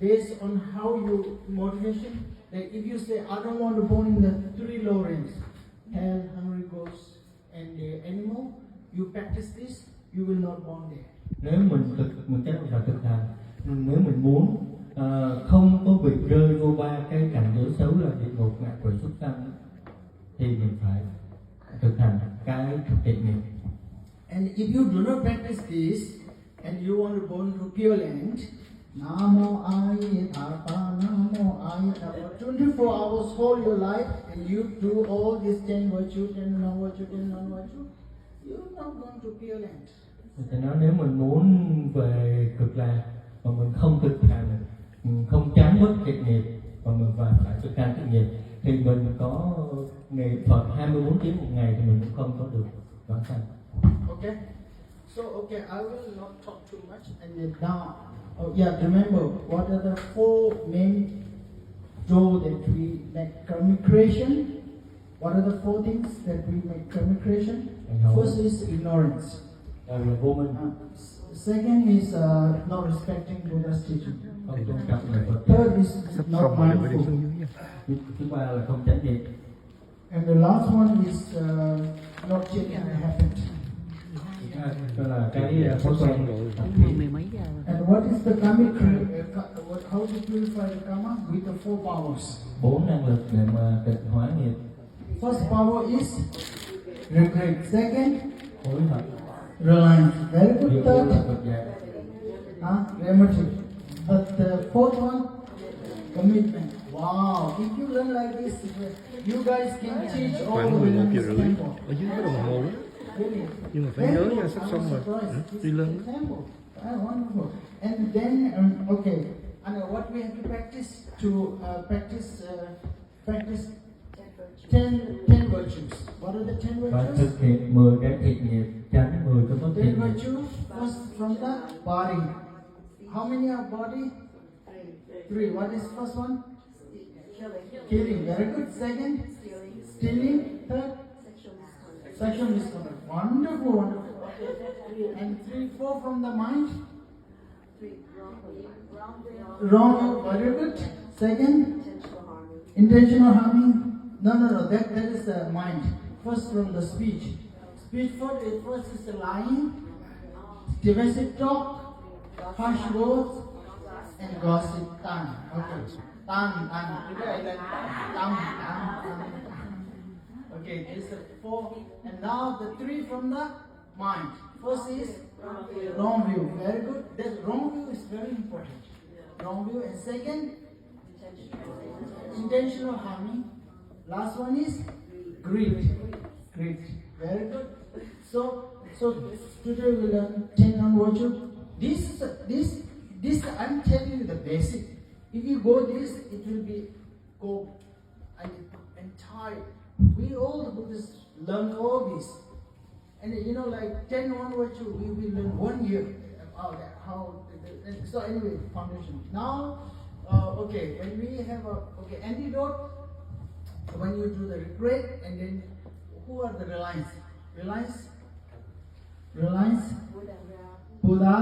based on how you motivation, like if you say, I don't want to born in the 3 low realms, hell, hungry ghosts, and the animal, you practice this, you will not born there. Nếu mình chắc phải thực hành, nếu mình muốn không có bị rơi vô 3 cái cảnh giới xấu là địa ngục, ngạ quỷ, súc sanh, thì mình phải thực hành cái thiện niệm. And if you do not practice this, and you want to born to Pure Land, Namo Ayatapa, Namo Ayatapa, 24 hours whole your life, and you do all these 10 virtue, 10 non-virtue, 10 non-virtue, you're not going to Pure Land. Thì nói nếu mình muốn về cực lạc mà mình không thực hành, không tránh bất thiện nghiệp mà mình phải thực hành thiện nghiệp, thì mình có ngày Phật 24 tiếng một ngày thì mình cũng không có được vãng sanh. Okay, so I will not talk too much, and then now, remember what are the 4 main door that we make karmic creation? What are the 4 things that we make karmic creation? First is ignorance. Là vô minh. Second is not respecting Buddha's teaching. Không tôn trọng lời Phật. Third is not mindful. Thứ ba là không chánh niệm. And the last one is not taking the habit. Đó là cái thói quen. And what is the karmic? How to purify the karma? With the 4 powers. 4 năng lực để mà tịnh hóa nghiệp. First power is regret. Second, Hối hận. reliance. Very good. Điều Third, là Phật dạy. remedy. But the fourth one, commitment. Wow! If you learn like this, you guys can teach all Khoảng the 11 giờ women rưỡi temple. ở dưới cái đồng hồ đó. Really? Nhưng mà phải nhớ nha, sắp xong rồi. Đi lên. Wonderful. And then, and what we have to practice to practice 10 virtues. What are the 10 Và virtues? thực hiện 10 cái thiện nghiệp, tránh 10 cái bất 10 thiện nghiệp. virtues. First from the body. How many are body? 3. What is first one? Killing. Very good. Second, stealing. Third, sexual misconduct. Wonderful, wonderful. And 3, 4 from the mind. Wrong. Very good. Second, intentional harming. No. That is the mind. First from the speech. Speech first is the lying, divisive talk, harsh words, and gossip tongue. Okay. Tongue. Today I learned tongue. Okay, this is 4. And now the 3 from the mind. First is wrong view. Very good. That wrong view is very important. Wrong view. And second, intentional harming. Last one is greed. Very good. So today we learn 10 non-virtue. This I'm telling you the basic. If you go this, it will be entire. We all Buddhists learn all this. And like 10 non-virtue, we will learn 1 year about how. So anyway, foundation. Now, okay, when we have antidote, when you do the regret, and then who are the reliance? Reliance, Buddha,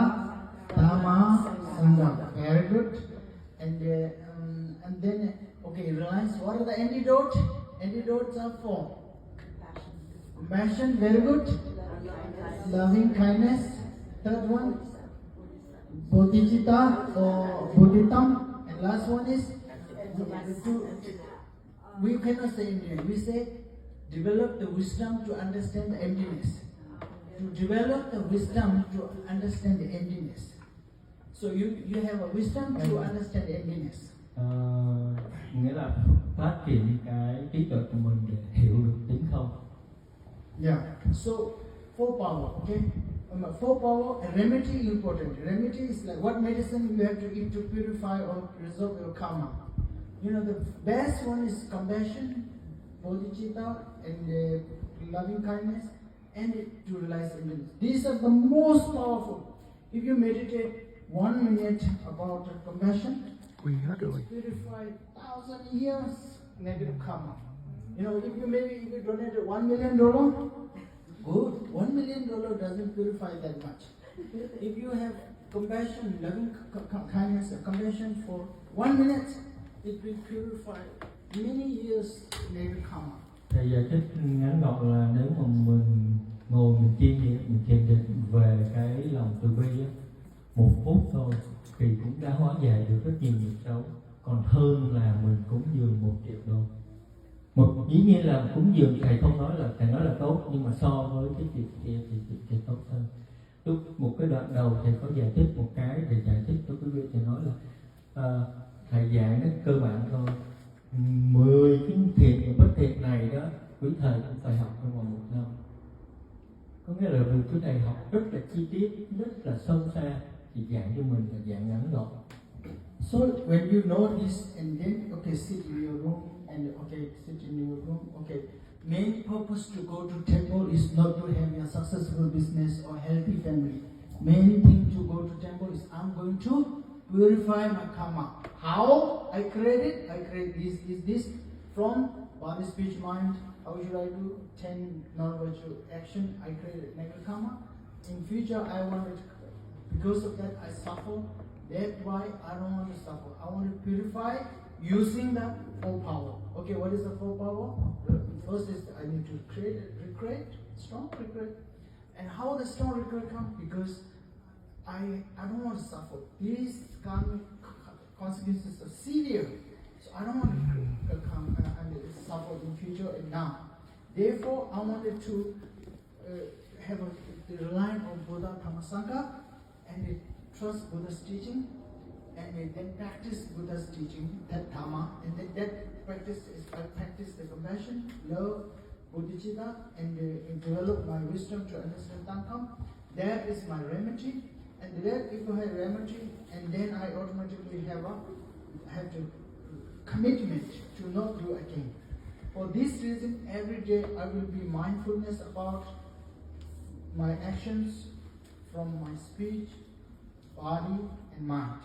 Dhamma, Sangha. Very good. And then, reliance. What are the antidotes? Antidotes are 4. Compassion, very good. Loving kindness. Third one, bodhicitta or bodhitam. And last one is, we cannot say Indian. We say, develop the wisdom to understand the emptiness. To develop the wisdom to understand the emptiness. So you have a wisdom to understand the emptiness. Nghĩa là phát triển cái trí tuệ của mình để hiểu được tính không. Yeah. So 4 power, okay? 4 power and remedy important. Remedy is like what medicine you have to eat to purify or resolve your karma. The best one is compassion, bodhicitta, and loving kindness, and to realize emptiness. These are the most powerful. If you meditate 1 minute about compassion, it purify 1,000 years negative karma. If you donate $1 million, good. $1 million doesn't purify that much. If you have compassion, loving kindness, and compassion for 1 minute, it will purify many years negative karma. Thầy giải thích ngắn gọn là nếu mà mình ngồi mình thiền định về cái lòng từ bi á, 1 phút thôi thì cũng đã hóa giải được rất nhiều nghiệp xấu, còn hơn là mình cúng dường 1 triệu đô. Dĩ nhiên là cúng dường thầy không nói là tốt, nhưng mà so với cái chuyện kia thì tốt hơn. Lúc một cái đoạn đầu thầy có giải thích một cái, thầy giải thích cho quý vị, thầy nói là thầy dạy nó cơ bản thôi. 10 cái thiện và bất thiện này đó, quý thầy cũng phải học trong vòng 1 năm. Có nghĩa là vì quý thầy học rất là chi tiết, rất là sâu xa, thì dạy cho mình là dạng ngắn gọn. So when you know this and then sit in your room and sit in your room. Main purpose to go to temple is not to have a successful business or healthy family. Main thing to go to temple is I'm going to purify my karma. How I create it? I create this from body, speech, mind. How should I do 10 non-virtue action? I create negative karma. In future, I want it. Because of that, I suffer. That's why I don't want to suffer. I want to purify using the 4 power. Okay, what is the 4 power? First is I need to create regret, strong regret. And how the strong regret come? Because I don't want to suffer. These consequences are severe. So I don't want to come and suffer in future and now. Therefore, I wanted to have the line of Buddha Dhamma Sangha and trust Buddha's teaching and then practice Buddha's teaching, that Dhamma, and then that practice is I practice the compassion, love, bodhicitta, and develop my wisdom to understand Thankam. That is my remedy, and that if I have remedy, and then I automatically have to commitment to not do again. For this reason, every day I will be mindfulness about my actions from my speech, body, and mind.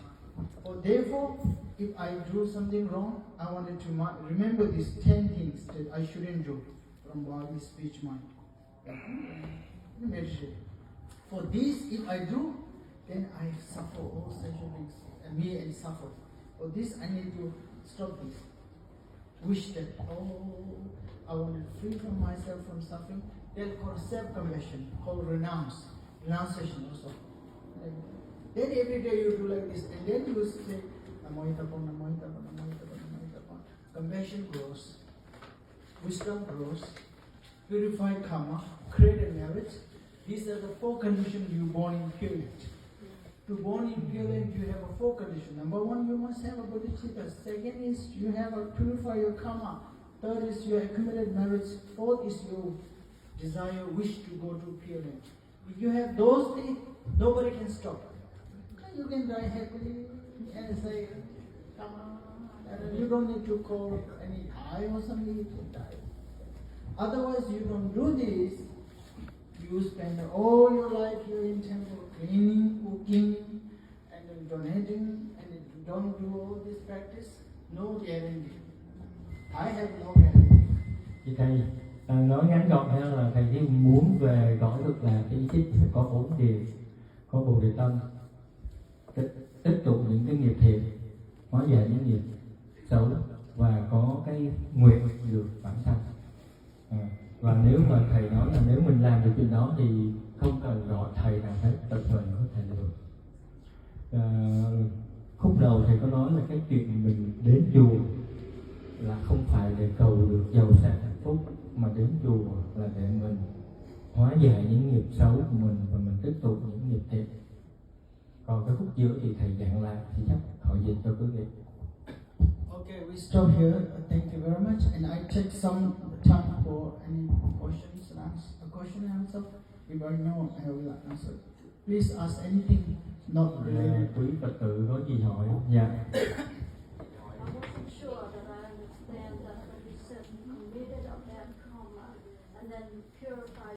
Therefore, if I do something wrong, I wanted to remember these 10 things that I shouldn't do from body, speech, mind. Meditate. For this, if I do, then I suffer all such things, and suffer. For this, I need to stop this. wish that, I want to free from myself from suffering, then called self-compassion, called renunciation also. Then every day you do like this, and then you say, Namo Tapa, Namo Tapa, Namo Tapa, Namo Tapa. Compassion grows, wisdom grows, purify karma, create a merit. These are the 4 conditions you born in pure land. To born in pure land, you have a 4 conditions. Number 1, you must have a bodhicitta. Second is you have to purify your karma. Third is your accumulated merits. Fourth is your desire, wish to go to pure land. If you have those things, nobody can stop. You can die happily and say, come on. You don't need to call any I or something, you can die. Otherwise, you don't do this. You spend all your life here in temple, cleaning, cooking, and then donating, and if you don't do all this practice, no guarantee. I have no guarantee. Thì thầy nói ngắn gọn ha, là thầy chỉ muốn về cõi cực lạc cái ý thích phải có 4 điều: có bồ đề tâm, tích tụ những cái nghiệp thiện, hóa giải những nghiệp xấu, và có cái nguyện được bản thân. Và nếu mà thầy nói là nếu mình làm được chuyện đó thì không cần gọi thầy nào hết, tự mình có thể được. Khúc đầu thầy có nói là cái chuyện mình đến chùa là không phải để cầu được giàu sang hạnh phúc, mà đến chùa là để mình hóa giải những nghiệp xấu của mình và mình tích tụ những nghiệp thiện. Còn cái khúc giữa thì thầy giảng lại thì chắc hỏi dịch cho quý vị. Okay, we stop here. Thank you very much. And I take some time for any questions and answer. A question and answer. If I know, I will answer. Please ask anything not related. Quý Phật tử có gì hỏi? Dạ. I wasn't sure that I understand that when you said committed of that karma and then purified